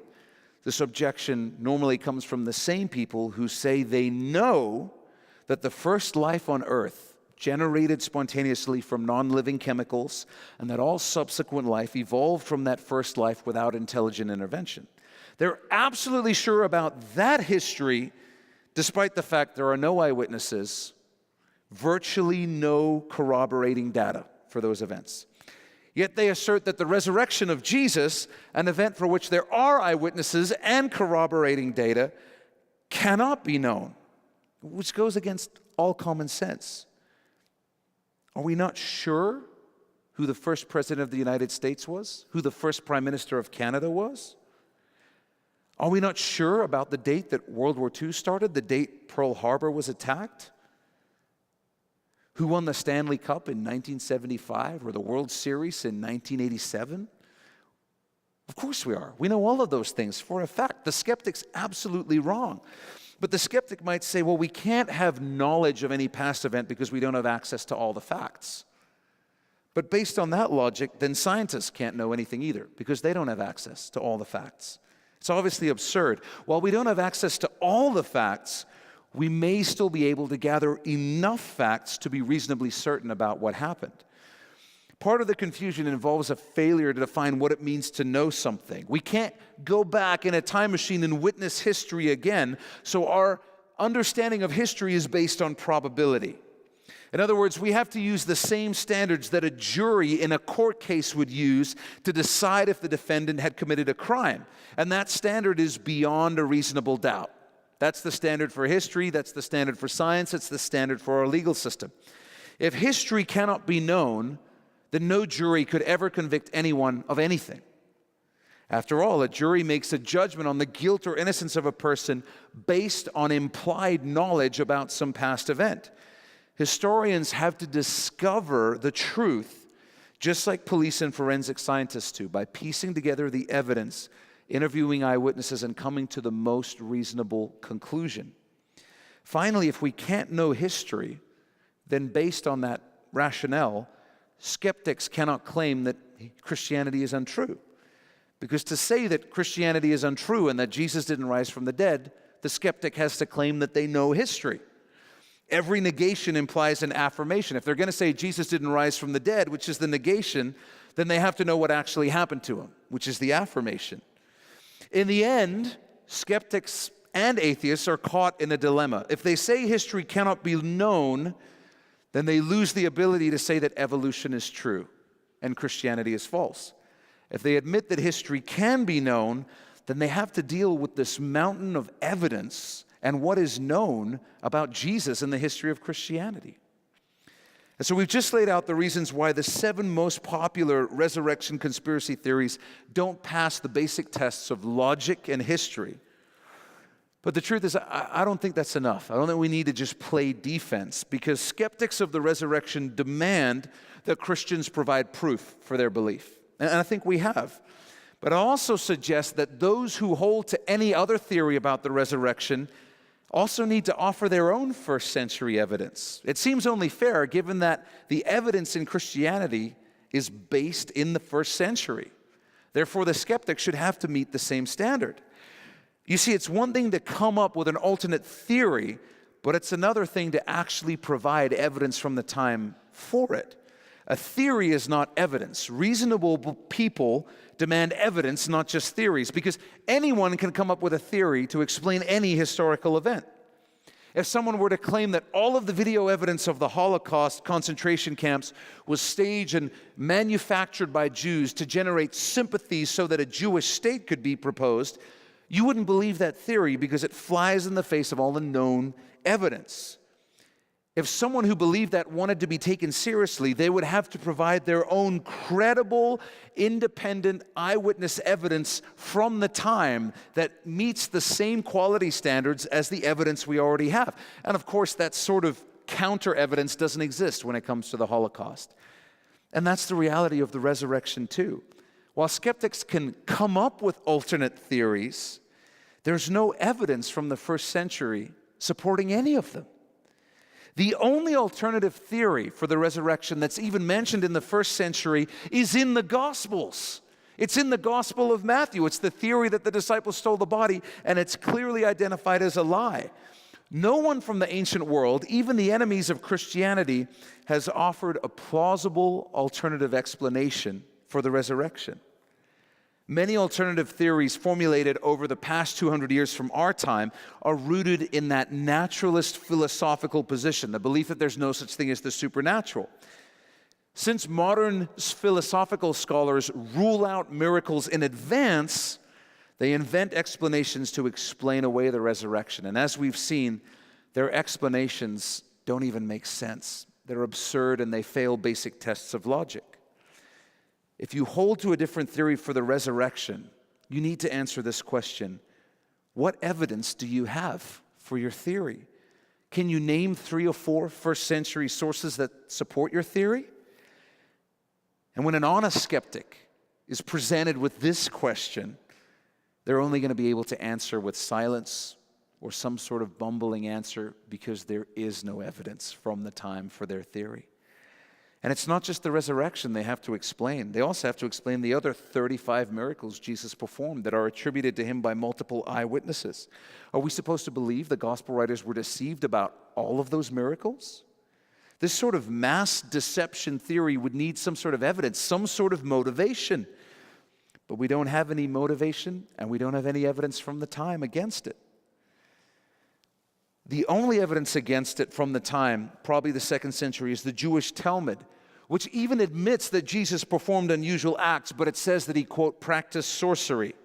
this objection normally comes from the same people who say they know that the first life on earth generated spontaneously from non-living chemicals, and that all subsequent life evolved from that first life without intelligent intervention. They're absolutely sure about that history, despite the fact there are no eyewitnesses, virtually no corroborating data for those events. Yet they assert that the resurrection of Jesus, an event for which there are eyewitnesses and corroborating data, cannot be known, which goes against all common sense. Are we not sure who the first president of the United States was? Who the first prime minister of Canada was? Are we not sure about the date that World War II started, the date Pearl Harbor was attacked? Who won the Stanley Cup in 1975 or the World Series in 1987? Of course we are. We know all of those things for a fact. The skeptic's absolutely wrong. But the skeptic might say, well, we can't have knowledge of any past event because we don't have access to all the facts. But based on that logic, then scientists can't know anything either because they don't have access to all the facts. It's obviously absurd. While we don't have access to all the facts, we may still be able to gather enough facts to be reasonably certain about what happened. Part of the confusion involves a failure to define what it means to know something. We can't go back in a time machine and witness history again, so our understanding of history is based on probability. In other words, we have to use the same standards that a jury in a court case would use to decide if the defendant had committed a crime. And that standard is beyond a reasonable doubt. That's the standard for history, that's the standard for science, it's the standard for our legal system. If history cannot be known, then no jury could ever convict anyone of anything. After all, a jury makes a judgment on the guilt or innocence of a person based on implied knowledge about some past event. Historians have to discover the truth, just like police and forensic scientists do, by piecing together the evidence, interviewing eyewitnesses, and coming to the most reasonable conclusion. Finally, if we can't know history, then based on that rationale, skeptics cannot claim that Christianity is untrue. Because to say that Christianity is untrue and that Jesus didn't rise from the dead, the skeptic has to claim that they know history. Every negation implies an affirmation. If they're going to say Jesus didn't rise from the dead, which is the negation, then they have to know what actually happened to him, which is the affirmation. In the end, skeptics and atheists are caught in a dilemma. If they say history cannot be known, then they lose the ability to say that evolution is true and Christianity is false. If they admit that history can be known, then they have to deal with this mountain of evidence and what is known about Jesus and the history of Christianity. And so we've just laid out the reasons why the 7 most popular resurrection conspiracy theories don't pass the basic tests of logic and history. But the truth is, I don't think that's enough. I don't think we need to just play defense, because skeptics of the resurrection demand that Christians provide proof for their belief. And I think we have. But I also suggest that those who hold to any other theory about the resurrection also need to offer their own first century evidence. It seems only fair, given that the evidence in Christianity is based in the first century. Therefore, the skeptic should have to meet the same standard. You see, it's one thing to come up with an alternate theory, but it's another thing to actually provide evidence from the time for it. A theory is not evidence. Reasonable people demand evidence, not just theories, because anyone can come up with a theory to explain any historical event. If someone were to claim that all of the video evidence of the Holocaust concentration camps was staged and manufactured by Jews to generate sympathy so that a Jewish state could be proposed, you wouldn't believe that theory because it flies in the face of all the known evidence. If someone who believed that wanted to be taken seriously, they would have to provide their own credible, independent eyewitness evidence from the time that meets the same quality standards as the evidence we already have. And of course, that sort of counter evidence doesn't exist when it comes to the Holocaust. And that's the reality of the resurrection too. While skeptics can come up with alternate theories, there's no evidence from the first century supporting any of them. The only alternative theory for the resurrection that's even mentioned in the first century is in the Gospels. It's in the Gospel of Matthew. It's the theory that the disciples stole the body, and it's clearly identified as a lie. No one from the ancient world, even the enemies of Christianity, has offered a plausible alternative explanation for the resurrection. Many alternative theories formulated over the past 200 years from our time are rooted in that naturalist philosophical position, the belief that there's no such thing as the supernatural. Since modern philosophical scholars rule out miracles in advance, they invent explanations to explain away the resurrection. And as we've seen, their explanations don't even make sense. They're absurd and they fail basic tests of logic. If you hold to a different theory for the resurrection, you need to answer this question: what evidence do you have for your theory? Can you name 3 or 4 first century sources that support your theory? And when an honest skeptic is presented with this question, they're only going to be able to answer with silence or some sort of bumbling answer, because there is no evidence from the time for their theory. And it's not just the resurrection they have to explain. They also have to explain the other 35 miracles Jesus performed that are attributed to him by multiple eyewitnesses. Are we supposed to believe the gospel writers were deceived about all of those miracles? This sort of mass deception theory would need some sort of evidence, some sort of motivation. But we don't have any motivation, and we don't have any evidence from the time against it. The only evidence against it from the time, probably the 2nd century, is the Jewish Talmud, which even admits that Jesus performed unusual acts, but it says that he, quote, practiced sorcery.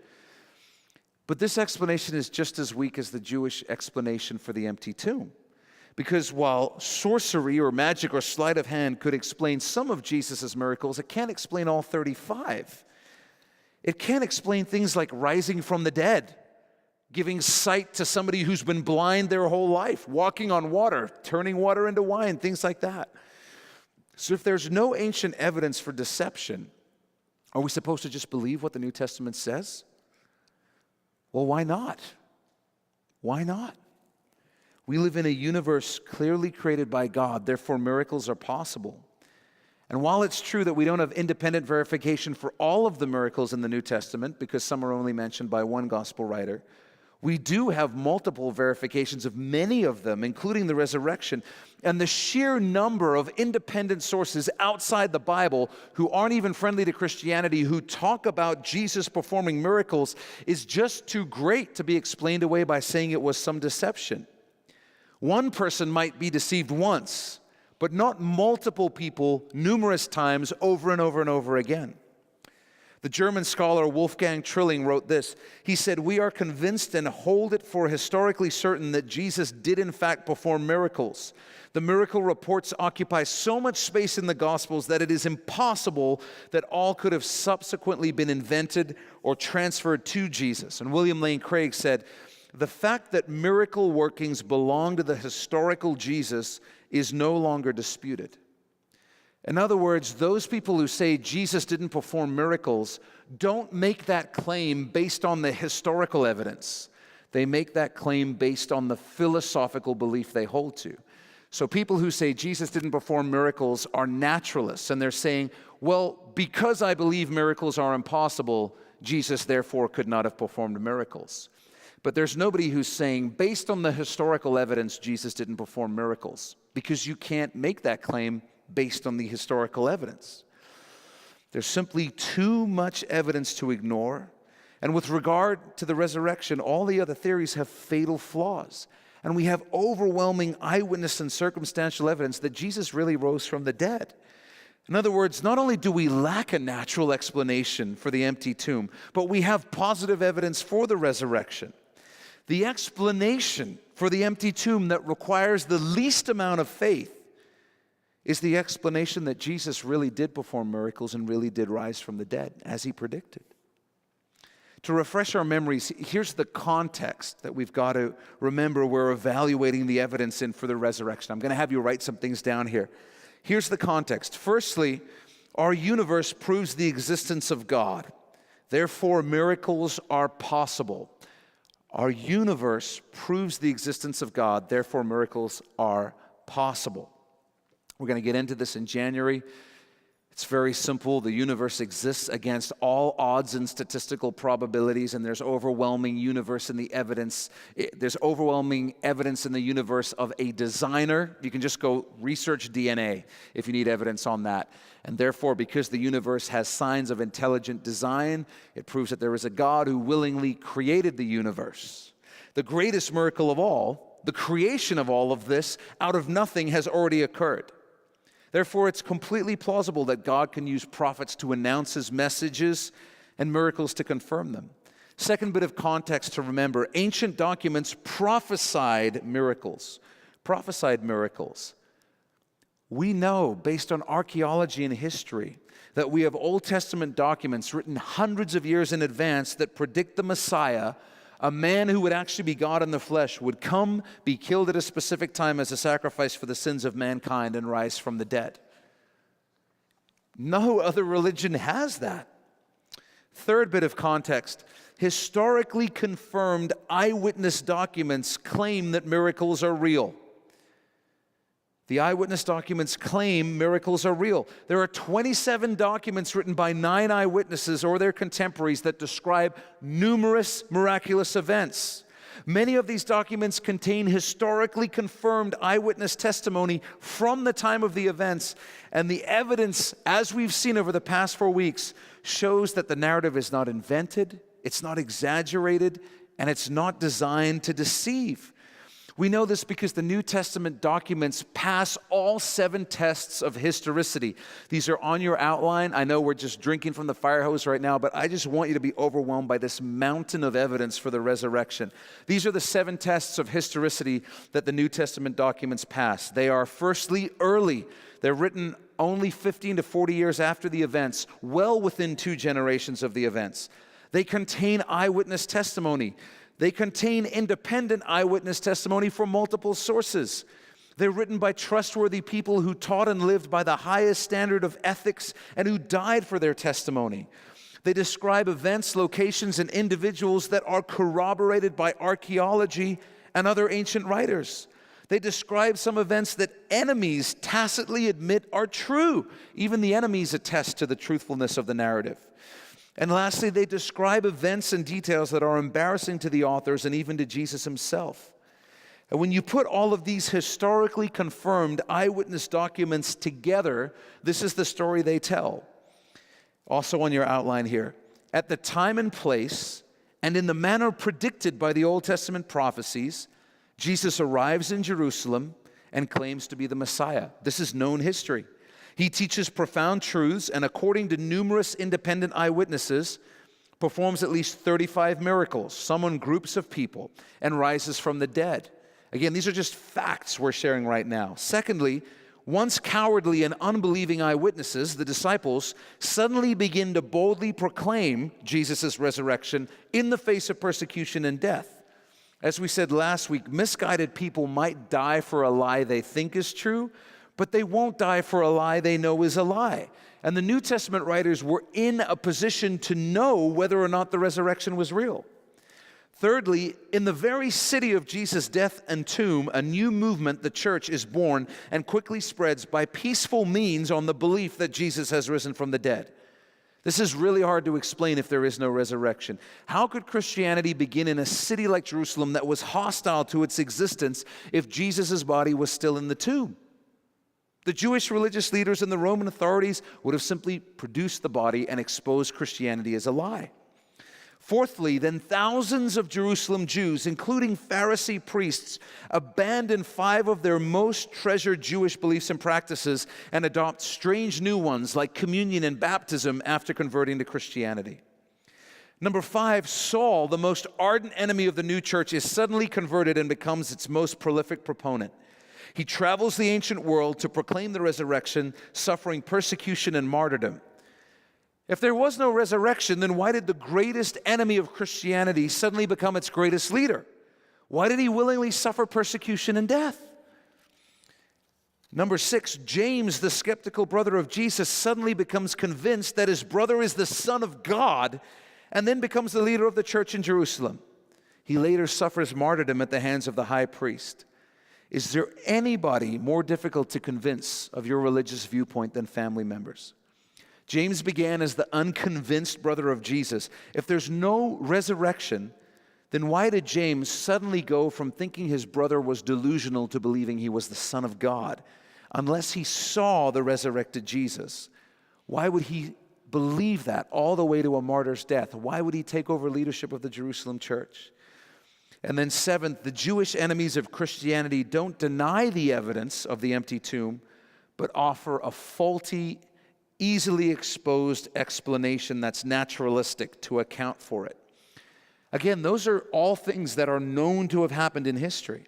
But this explanation is just as weak as the Jewish explanation for the empty tomb. Because while sorcery or magic or sleight of hand could explain some of Jesus' miracles, it can't explain all 35. It can't explain things like rising from the dead, giving sight to somebody who's been blind their whole life, walking on water, turning water into wine, things like that. So if there's no ancient evidence for deception, are we supposed to just believe what the New Testament says? Well, why not? Why not? We live in a universe clearly created by God, therefore miracles are possible. And while it's true that we don't have independent verification for all of the miracles in the New Testament, because some are only mentioned by one gospel writer, we do have multiple verifications of many of them, including the resurrection. And the sheer number of independent sources outside the Bible who aren't even friendly to Christianity, who talk about Jesus performing miracles, is just too great to be explained away by saying it was some deception. One person might be deceived once, but not multiple people numerous times over and over and over again. The German scholar Wolfgang Trilling wrote this. He said, "We are convinced and hold it for historically certain that Jesus did in fact perform miracles. The miracle reports occupy so much space in the Gospels that it is impossible that all could have subsequently been invented or transferred to Jesus." And William Lane Craig said, "The fact that miracle workings belong to the historical Jesus is no longer disputed." In other words, those people who say Jesus didn't perform miracles don't make that claim based on the historical evidence. They make that claim based on the philosophical belief they hold to. So people who say Jesus didn't perform miracles are naturalists, and they're saying, well, because I believe miracles are impossible, Jesus therefore could not have performed miracles. But there's nobody who's saying, based on the historical evidence, Jesus didn't perform miracles, because you can't make that claim based on the historical evidence. There's simply too much evidence to ignore. And with regard to the resurrection, all the other theories have fatal flaws. And we have overwhelming eyewitness and circumstantial evidence that Jesus really rose from the dead. In other words, not only do we lack a natural explanation for the empty tomb, but we have positive evidence for the resurrection. The explanation for the empty tomb that requires the least amount of faith is the explanation that Jesus really did perform miracles and really did rise from the dead, as he predicted. To refresh our memories, here's the context that we've got to remember we're evaluating the evidence in for the resurrection. I'm going to have you write some things down here. Here's the context. Firstly, our universe proves the existence of God. Therefore, miracles are possible. Our universe proves the existence of God. Therefore, miracles are possible. We're going to get into this in January. It's very simple. The universe exists against all odds and statistical probabilities, and there's overwhelming evidence in the universe of a designer. You can just go research DNA if you need evidence on that. And therefore, because the universe has signs of intelligent design, it proves that there is a God who willingly created the universe. The greatest miracle of all, the creation of all of this out of nothing, has already occurred. Therefore, it's completely plausible that God can use prophets to announce his messages and miracles to confirm them. Second bit of context to remember, ancient documents prophesied miracles. We know, based on archaeology and history, that we have Old Testament documents written hundreds of years in advance that predict the Messiah, a man who would actually be God in the flesh, would come, be killed at a specific time as a sacrifice for the sins of mankind, and rise from the dead. No other religion has that. Third bit of context, historically confirmed eyewitness documents claim that miracles are real. The eyewitness documents claim miracles are real. There are 27 documents written by 9 eyewitnesses or their contemporaries that describe numerous miraculous events. Many of these documents contain historically confirmed eyewitness testimony from the time of the events, and the evidence, as we've seen over the past 4 weeks, shows that the narrative is not invented, it's not exaggerated, and it's not designed to deceive. We know this because the New Testament documents pass all 7 tests of historicity. These are on your outline. I know we're just drinking from the fire hose right now, but I just want you to be overwhelmed by this mountain of evidence for the resurrection. These are the 7 tests of historicity that the New Testament documents pass. They are firstly early. They're written only 15 to 40 years after the events, well within 2 generations of the events. They contain eyewitness testimony. They contain independent eyewitness testimony from multiple sources. They're written by trustworthy people who taught and lived by the highest standard of ethics and who died for their testimony. They describe events, locations, and individuals that are corroborated by archaeology and other ancient writers. They describe some events that enemies tacitly admit are true. Even the enemies attest to the truthfulness of the narrative. And lastly, they describe events and details that are embarrassing to the authors and even to Jesus himself. And when you put all of these historically confirmed eyewitness documents together, this is the story they tell. Also on your outline here. At the time and place, and in the manner predicted by the Old Testament prophecies, Jesus arrives in Jerusalem and claims to be the Messiah. This is known history. He teaches profound truths, and according to numerous independent eyewitnesses, performs at least 35 miracles, summons groups of people, and rises from the dead. Again, these are just facts we're sharing right now. Secondly, once cowardly and unbelieving eyewitnesses, the disciples, suddenly begin to boldly proclaim Jesus' resurrection in the face of persecution and death. As we said last week, misguided people might die for a lie they think is true, but they won't die for a lie they know is a lie. And the New Testament writers were in a position to know whether or not the resurrection was real. Thirdly, in the very city of Jesus' death and tomb, a new movement, the church, is born and quickly spreads by peaceful means on the belief that Jesus has risen from the dead. This is really hard to explain if there is no resurrection. How could Christianity begin in a city like Jerusalem that was hostile to its existence if Jesus' body was still in the tomb? The Jewish religious leaders and the Roman authorities would have simply produced the body and exposed Christianity as a lie. Fourthly, then thousands of Jerusalem Jews, including Pharisee priests, abandon 5 of their most treasured Jewish beliefs and practices and adopt strange new ones like communion and baptism after converting to Christianity. Number 5, Saul, the most ardent enemy of the new church, is suddenly converted and becomes its most prolific proponent. He travels the ancient world to proclaim the resurrection, suffering persecution and martyrdom. If there was no resurrection, then why did the greatest enemy of Christianity suddenly become its greatest leader? Why did he willingly suffer persecution and death? Number 6, James, the skeptical brother of Jesus, suddenly becomes convinced that his brother is the Son of God and then becomes the leader of the church in Jerusalem. He later suffers martyrdom at the hands of the high priest. Is there anybody more difficult to convince of your religious viewpoint than family members? James began as the unconvinced brother of Jesus. If there's no resurrection, then why did James suddenly go from thinking his brother was delusional to believing he was the Son of God? Unless he saw the resurrected Jesus, why would he believe that all the way to a martyr's death? Why would he take over leadership of the Jerusalem church? And then 7th, the Jewish enemies of Christianity don't deny the evidence of the empty tomb, but offer a faulty, easily exposed explanation that's naturalistic to account for it. Again, those are all things that are known to have happened in history.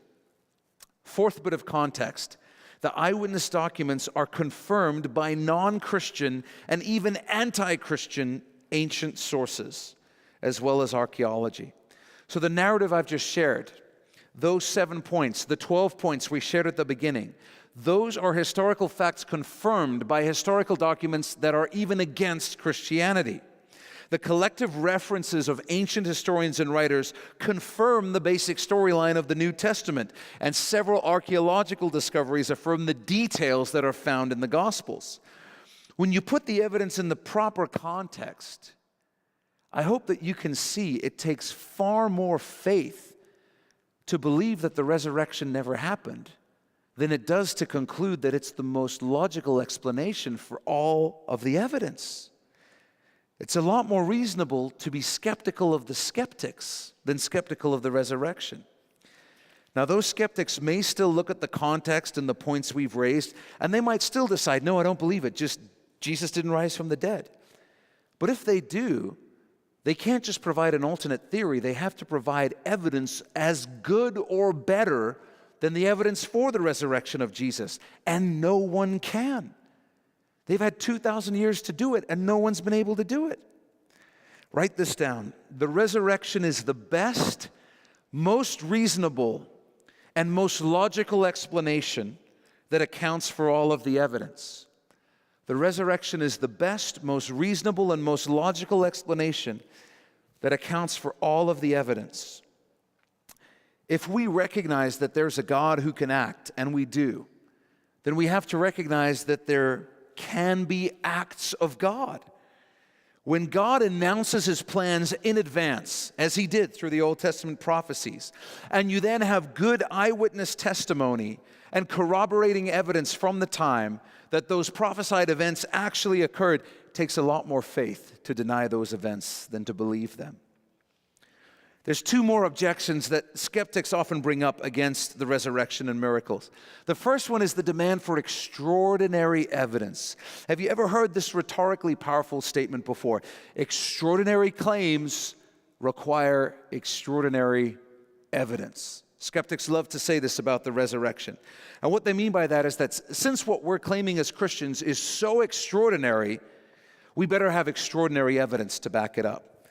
4th bit of context. The eyewitness documents are confirmed by non-Christian and even anti-Christian ancient sources, as well as archaeology. So the narrative I've just shared, those 7 points, the 12 points we shared at the beginning, those are historical facts confirmed by historical documents that are even against Christianity. The collective references of ancient historians and writers confirm the basic storyline of the New Testament, and several archaeological discoveries affirm the details that are found in the Gospels. When you put the evidence in the proper context, I hope that you can see it takes far more faith to believe that the resurrection never happened than it does to conclude that it's the most logical explanation for all of the evidence. It's a lot more reasonable to be skeptical of the skeptics than skeptical of the resurrection. Now, those skeptics may still look at the context and the points we've raised, and they might still decide, no, I don't believe it, just Jesus didn't rise from the dead. But if they do, they can't just provide an alternate theory. They have to provide evidence as good or better than the evidence for the resurrection of Jesus. And no one can. They've had 2,000 years to do it, and no one's been able to do it. Write this down. The resurrection is the best, most reasonable, and most logical explanation that accounts for all of the evidence. The resurrection is the best, most reasonable, and most logical explanation that accounts for all of the evidence. If we recognize that there's a God who can act, and we do, then we have to recognize that there can be acts of God. When God announces his plans in advance, as he did through the Old Testament prophecies, and you then have good eyewitness testimony and corroborating evidence from the time that those prophesied events actually occurred, it takes a lot more faith to deny those events than to believe them. There's two more objections that skeptics often bring up against the resurrection and miracles. The first one is the demand for extraordinary evidence. Have you ever heard this rhetorically powerful statement before? Extraordinary claims require extraordinary evidence. Skeptics love to say this about the resurrection. And what they mean by that is that since what we're claiming as Christians is so extraordinary, we better have extraordinary evidence to back it up.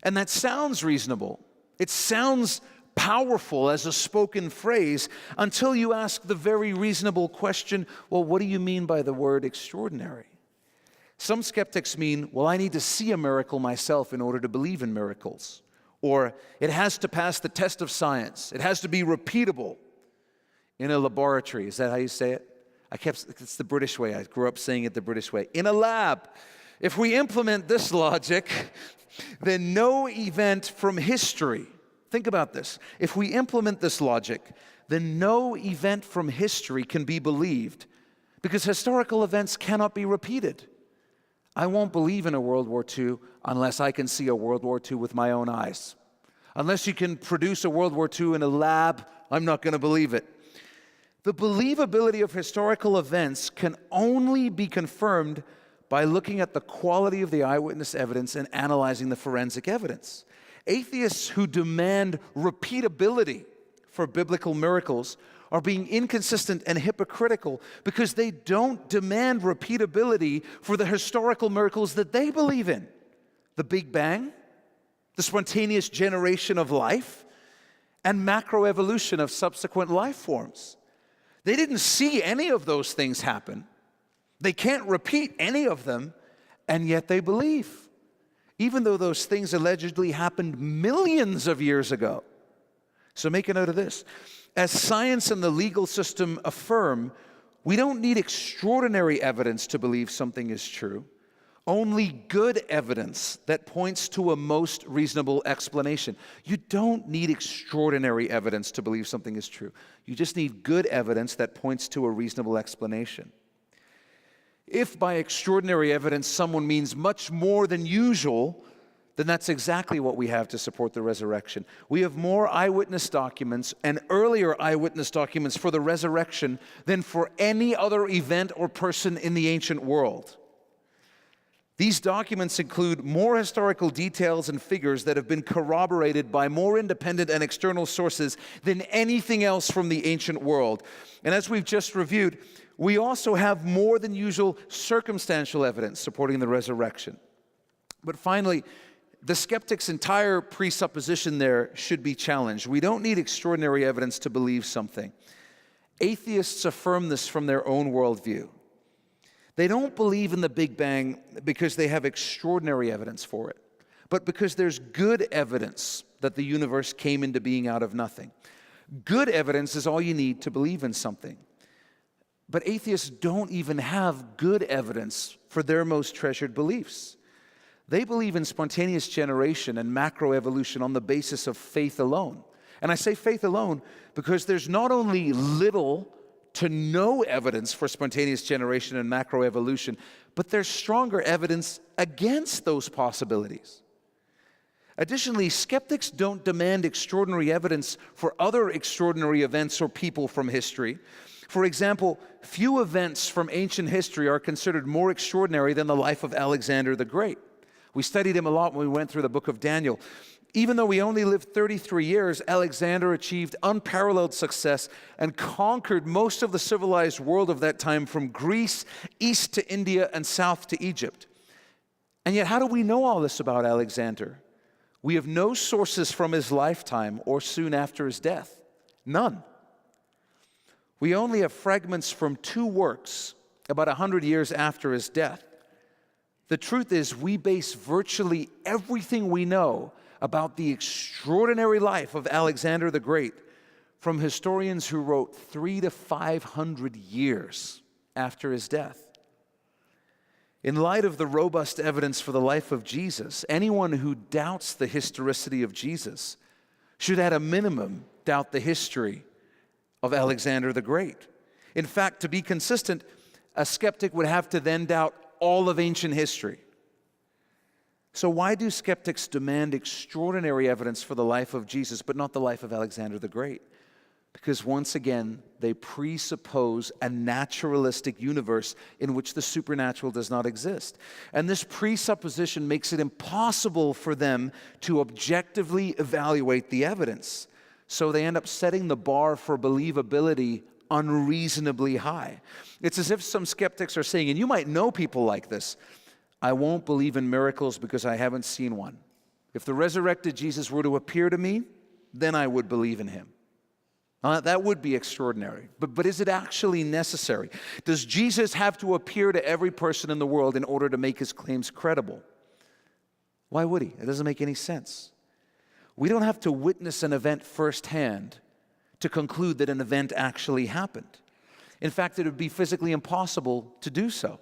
And that sounds reasonable. It sounds powerful as a spoken phrase until you ask the very reasonable question, well, what do you mean by the word extraordinary? Some skeptics mean, well, I need to see a miracle myself in order to believe in miracles. Or it has to pass the test of science. It has to be repeatable in a laboratory. Is that how you say it? It's the British way. I grew up saying it the British way. In a lab. If we implement this logic, then no event from history, think about this. If we implement this logic, then no event from history can be believed because historical events cannot be repeated. I won't believe in a World War II unless I can see a World War II with my own eyes. Unless you can produce a World War II in a lab, I'm not going to believe it. The believability of historical events can only be confirmed by looking at the quality of the eyewitness evidence and analyzing the forensic evidence. Atheists who demand repeatability for biblical miracles are being inconsistent and hypocritical because they don't demand repeatability for the historical miracles that they believe in. The Big Bang, the spontaneous generation of life, and macroevolution of subsequent life forms. They didn't see any of those things happen. They can't repeat any of them, and yet they believe, even though those things allegedly happened millions of years ago. So make a note of this. As science and the legal system affirm, we don't need extraordinary evidence to believe something is true, only good evidence that points to a most reasonable explanation. You don't need extraordinary evidence to believe something is true. You just need good evidence that points to a reasonable explanation. If by extraordinary evidence someone means much more than usual, then that's exactly what we have to support the resurrection. We have more eyewitness documents and earlier eyewitness documents for the resurrection than for any other event or person in the ancient world. These documents include more historical details and figures that have been corroborated by more independent and external sources than anything else from the ancient world. And as we've just reviewed, we also have more than usual circumstantial evidence supporting the resurrection. But finally, the skeptic's entire presupposition there should be challenged. We don't need extraordinary evidence to believe something. Atheists affirm this from their own worldview. They don't believe in the Big Bang because they have extraordinary evidence for it, but because there's good evidence that the universe came into being out of nothing. Good evidence is all you need to believe in something. But atheists don't even have good evidence for their most treasured beliefs. They believe in spontaneous generation and macroevolution on the basis of faith alone. And I say faith alone because there's not only little to no evidence for spontaneous generation and macroevolution, but there's stronger evidence against those possibilities. Additionally, skeptics don't demand extraordinary evidence for other extraordinary events or people from history. For example, few events from ancient history are considered more extraordinary than the life of Alexander the Great. We studied him a lot when we went through the book of Daniel. Even though he only lived 33 years, Alexander achieved unparalleled success and conquered most of the civilized world of that time, from Greece east to India and south to Egypt. And yet, how do we know all this about Alexander? We have no sources from his lifetime or soon after his death. None. We only have fragments from 2 works about 100 years after his death. The truth is, we base virtually everything we know about the extraordinary life of Alexander the Great from historians who wrote 300 to 500 years after his death. In light of the robust evidence for the life of Jesus, anyone who doubts the historicity of Jesus should at a minimum doubt the history of Alexander the Great. In fact, to be consistent, a skeptic would have to then doubt all of ancient history. So why do skeptics demand extraordinary evidence for the life of Jesus, but not the life of Alexander the Great? Because once again, they presuppose a naturalistic universe in which the supernatural does not exist. And this presupposition makes it impossible for them to objectively evaluate the evidence. So they end up setting the bar for believability unreasonably high. It's as if some skeptics are saying, and you might know people like this, I won't believe in miracles because I haven't seen one. If the resurrected Jesus were to appear to me, then I would believe in him. That would be extraordinary. But is it actually necessary? Does Jesus have to appear to every person in the world in order to make his claims credible? Why would he? It doesn't make any sense. We don't have to witness an event firsthand to conclude that an event actually happened. In fact, it would be physically impossible to do so.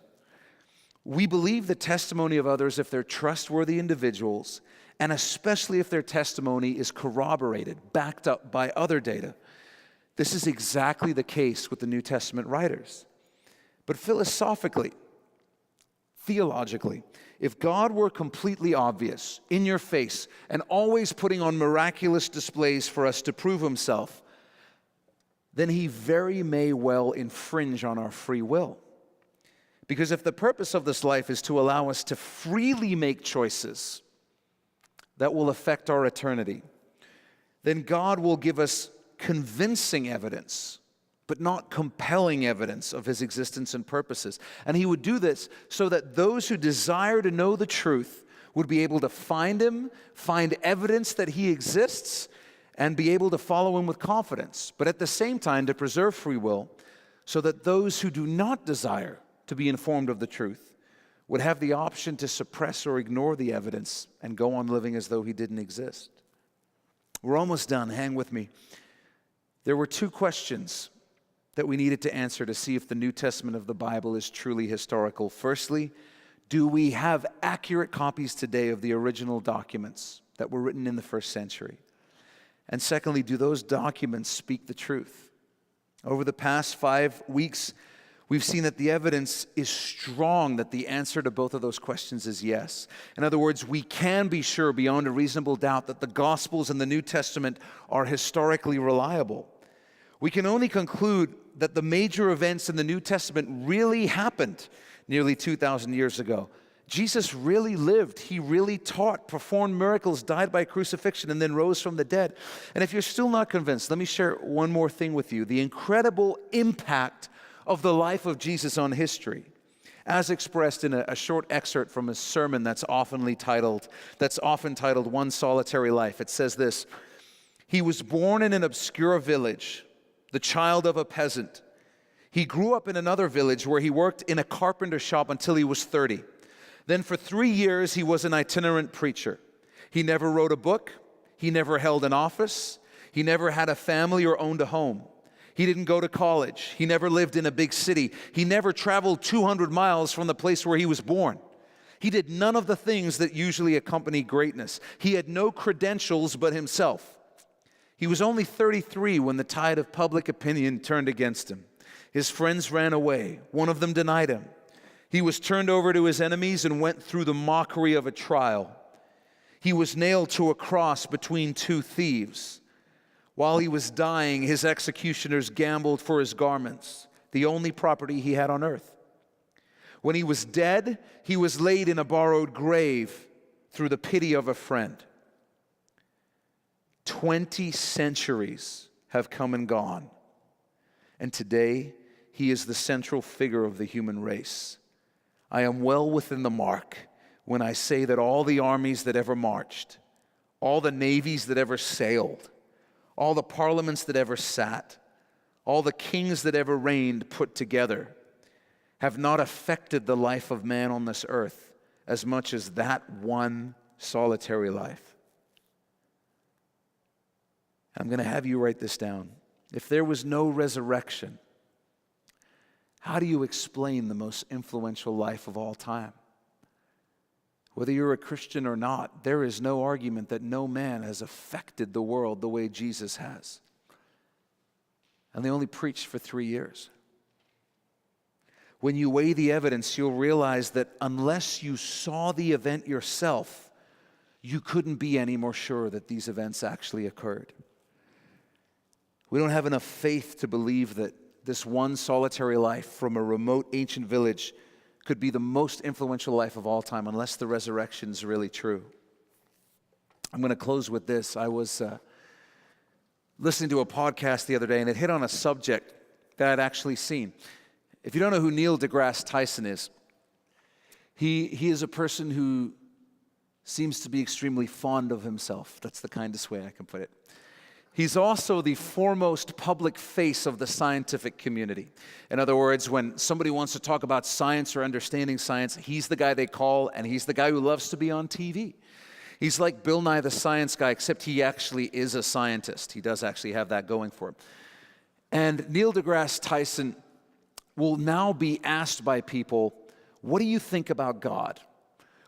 We believe the testimony of others if they're trustworthy individuals, and especially if their testimony is corroborated, backed up by other data. This is exactly the case with the New Testament writers. But philosophically, theologically, if God were completely obvious, in your face, and always putting on miraculous displays for us to prove himself, then he very may well infringe on our free will. Because if the purpose of this life is to allow us to freely make choices that will affect our eternity, then God will give us convincing evidence, but not compelling evidence of his existence and purposes. And he would do this so that those who desire to know the truth would be able to find him, find evidence that he exists, and be able to follow him with confidence. But at the same time, to preserve free will so that those who do not desire to be informed of the truth would have the option to suppress or ignore the evidence and go on living as though he didn't exist. We're almost done. Hang with me. There were 2 questions that we needed to answer to see if the New Testament of the Bible is truly historical. Firstly, do we have accurate copies today of the original documents that were written in the first century? And secondly, do those documents speak the truth? Over the past 5 weeks, we've seen that the evidence is strong that the answer to both of those questions is yes. In other words, we can be sure beyond a reasonable doubt that the Gospels and the New Testament are historically reliable. We can only conclude that the major events in the New Testament really happened nearly 2,000 years ago. Jesus really lived, he really taught, performed miracles, died by crucifixion, and then rose from the dead. And if you're still not convinced, let me share one more thing with you: the incredible impact of the life of Jesus on history, as expressed in a short excerpt from his sermon that's often titled One Solitary Life. It says this: he was born in an obscure village, the child of a peasant. He grew up in another village where he worked in a carpenter shop until he was 30. Then for 3 years, he was an itinerant preacher. He never wrote a book. He never held an office. He never had a family or owned a home. He didn't go to college. He never lived in a big city. He never traveled 200 miles from the place where he was born. He did none of the things that usually accompany greatness. He had no credentials but himself. He was only 33 when the tide of public opinion turned against him. His friends ran away. One of them denied him. He was turned over to his enemies and went through the mockery of a trial. He was nailed to a cross between two thieves. While he was dying, his executioners gambled for his garments, the only property he had on earth. When he was dead, he was laid in a borrowed grave through the pity of a friend. 20 centuries have come and gone, and today he is the central figure of the human race. I am well within the mark when I say that all the armies that ever marched, all the navies that ever sailed, all the parliaments that ever sat, all the kings that ever reigned put together, have not affected the life of man on this earth as much as that one solitary life. I'm going to have you write this down. If there was no resurrection, how do you explain the most influential life of all time? Whether you're a Christian or not, there is no argument that no man has affected the world the way Jesus has. And they only preached for 3 years. When you weigh the evidence, you'll realize that unless you saw the event yourself, you couldn't be any more sure that these events actually occurred. We don't have enough faith to believe that this one solitary life from a remote ancient village could be the most influential life of all time unless the resurrection is really true. I'm going to close with this. I was listening to a podcast the other day, and it hit on a subject that I'd actually seen. If you don't know who Neil deGrasse Tyson is, he is a person who seems to be extremely fond of himself. That's the kindest way I can put it. He's also the foremost public face of the scientific community. In other words, when somebody wants to talk about science or understanding science, he's the guy they call, and he's the guy who loves to be on TV. He's like Bill Nye the Science Guy, except he actually is a scientist. He does actually have that going for him. And Neil deGrasse Tyson will now be asked by people, what do you think about God?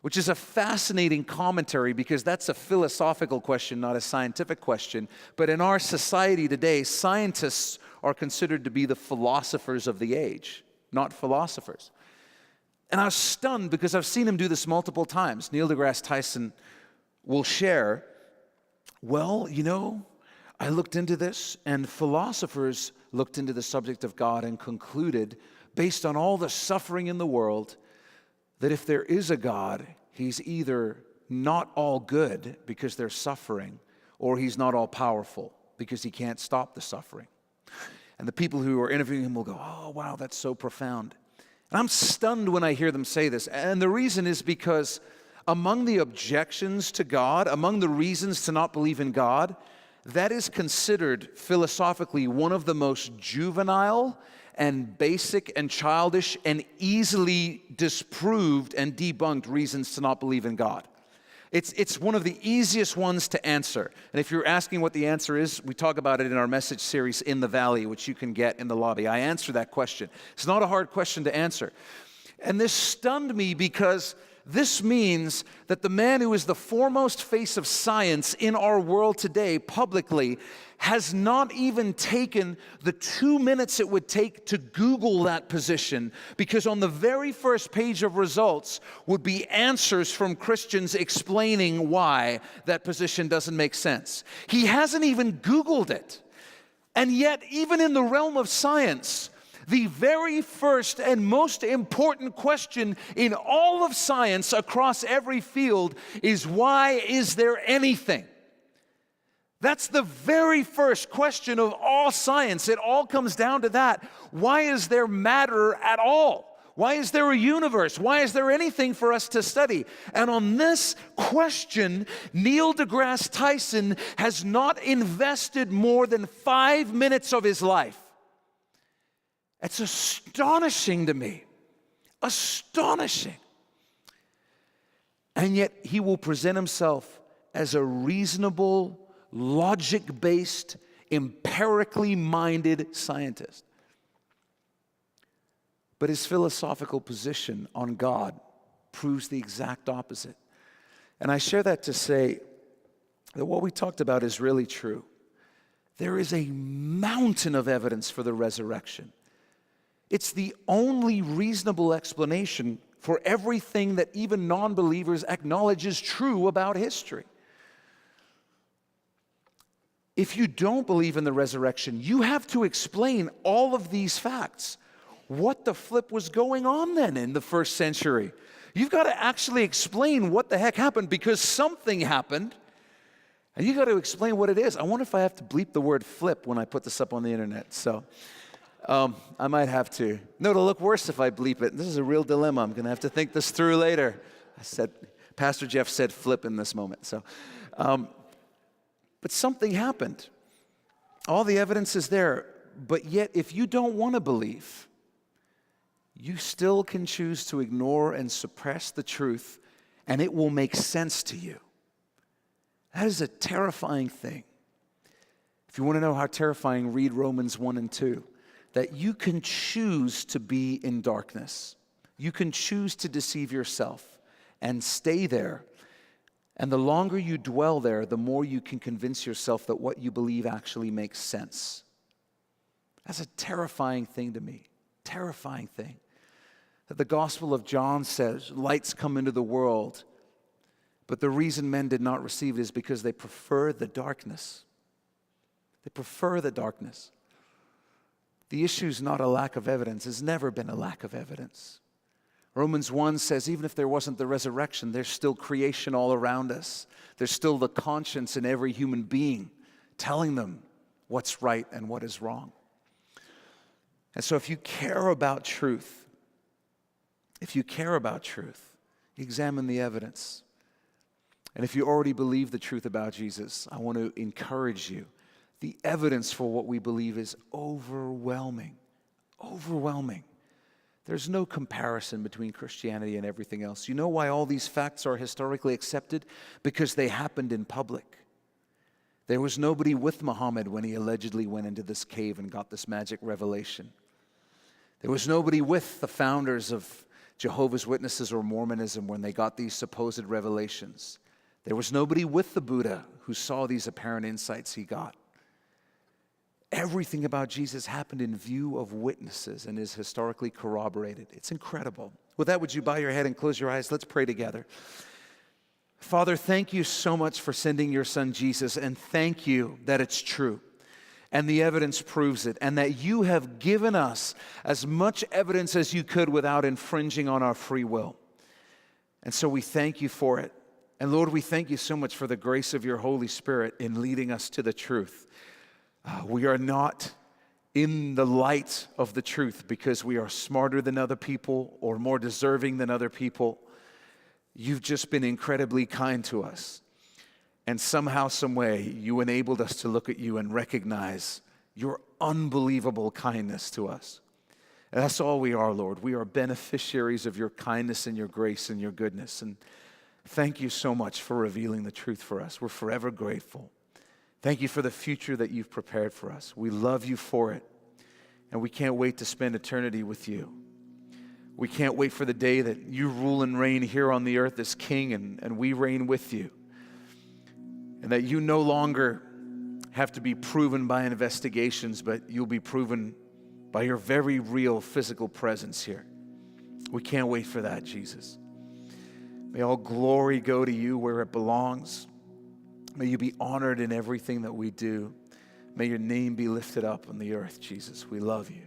Which is a fascinating commentary because that's a philosophical question, not a scientific question. But in our society today, scientists are considered to be the philosophers of the age, not philosophers. And I was stunned because I've seen him do this multiple times. Neil deGrasse Tyson will share, well, you know, I looked into this, and philosophers looked into the subject of God and concluded, based on all the suffering in the world, that if there is a God, he's either not all good because there's suffering, or he's not all powerful because he can't stop the suffering. And the people who are interviewing him will go, oh, wow, that's so profound. And I'm stunned when I hear them say this. And the reason is because among the objections to God, among the reasons to not believe in God, that is considered philosophically one of the most juvenile and basic and childish and easily disproved and debunked reasons to not believe in God. It's one of the easiest ones to answer. And if you're asking what the answer is, we talk about it in our message series, In the Valley, which you can get in the lobby. I answer that question. It's not a hard question to answer. And this stunned me because this means that the man who is the foremost face of science in our world today publicly has not even taken the 2 minutes it would take to Google that position, because on the very first page of results would be answers from Christians explaining why that position doesn't make sense. He hasn't even Googled it. And yet, even in the realm of science, the very first and most important question in all of science across every field is, why is there anything? That's the very first question of all science. It all comes down to that. Why is there matter at all? Why is there a universe? Why is there anything for us to study? And on this question, Neil deGrasse Tyson has not invested more than 5 minutes of his life. It's astonishing to me. Astonishing. And yet he will present himself as a reasonable, logic-based, empirically minded scientist. But his philosophical position on God proves the exact opposite. And I share that to say that what we talked about is really true. There is a mountain of evidence for the resurrection. It's the only reasonable explanation for everything that even non-believers acknowledge is true about history. If you don't believe in the resurrection, you have to explain all of these facts. What the flip was going on then in the first century? You've got to actually explain what the heck happened, because something happened, and you got to explain what it is. I wonder if I have to bleep the word flip when I put this up on the internet. So I might have to. No, it'll look worse if I bleep it. This is a real dilemma. I'm going to have to think this through later. Pastor Jeff said flip in this moment. So, but something happened. All the evidence is there. But yet, if you don't want to believe, you still can choose to ignore and suppress the truth, and it will make sense to you. That is a terrifying thing. If you want to know how terrifying, read Romans 1 and 2. That you can choose to be in darkness. You can choose to deceive yourself and stay there. And the longer you dwell there, the more you can convince yourself that what you believe actually makes sense. That's a terrifying thing to me. Terrifying thing. That the Gospel of John says, lights come into the world, but the reason men did not receive it is because they prefer the darkness. They prefer the darkness. The issue is not a lack of evidence. It's never been a lack of evidence. Romans 1 says even if there wasn't the resurrection, there's still creation all around us. There's still the conscience in every human being telling them what's right and what is wrong. And so if you care about truth, examine the evidence. And if you already believe the truth about Jesus, I want to encourage you. The evidence for what we believe is overwhelming. Overwhelming. There's no comparison between Christianity and everything else. You know why all these facts are historically accepted? Because they happened in public. There was nobody with Muhammad when he allegedly went into this cave and got this magic revelation. There was nobody with the founders of Jehovah's Witnesses or Mormonism when they got these supposed revelations. There was nobody with the Buddha who saw these apparent insights he got. Everything about Jesus happened in view of witnesses and is historically corroborated. It's incredible. With that, would you bow your head and close your eyes? Let's pray together. Father, thank you so much for sending your son Jesus, and thank you that it's true. And the evidence proves it, and that you have given us as much evidence as you could without infringing on our free will. And so we thank you for it. And Lord, we thank you so much for the grace of your Holy Spirit in leading us to the truth. We are not in the light of the truth because we are smarter than other people or more deserving than other people. You've just been incredibly kind to us. And somehow, some way, you enabled us to look at you and recognize your unbelievable kindness to us. And that's all we are, Lord. We are beneficiaries of your kindness and your grace and your goodness. And thank you so much for revealing the truth for us. We're forever grateful. Thank you for the future that you've prepared for us. We love you for it. And we can't wait to spend eternity with you. We can't wait for the day that you rule and reign here on the earth as king and we reign with you. And that you no longer have to be proven by investigations, but you'll be proven by your very real physical presence here. We can't wait for that, Jesus. May all glory go to you where it belongs. May you be honored in everything that we do. May your name be lifted up on the earth, Jesus. We love you.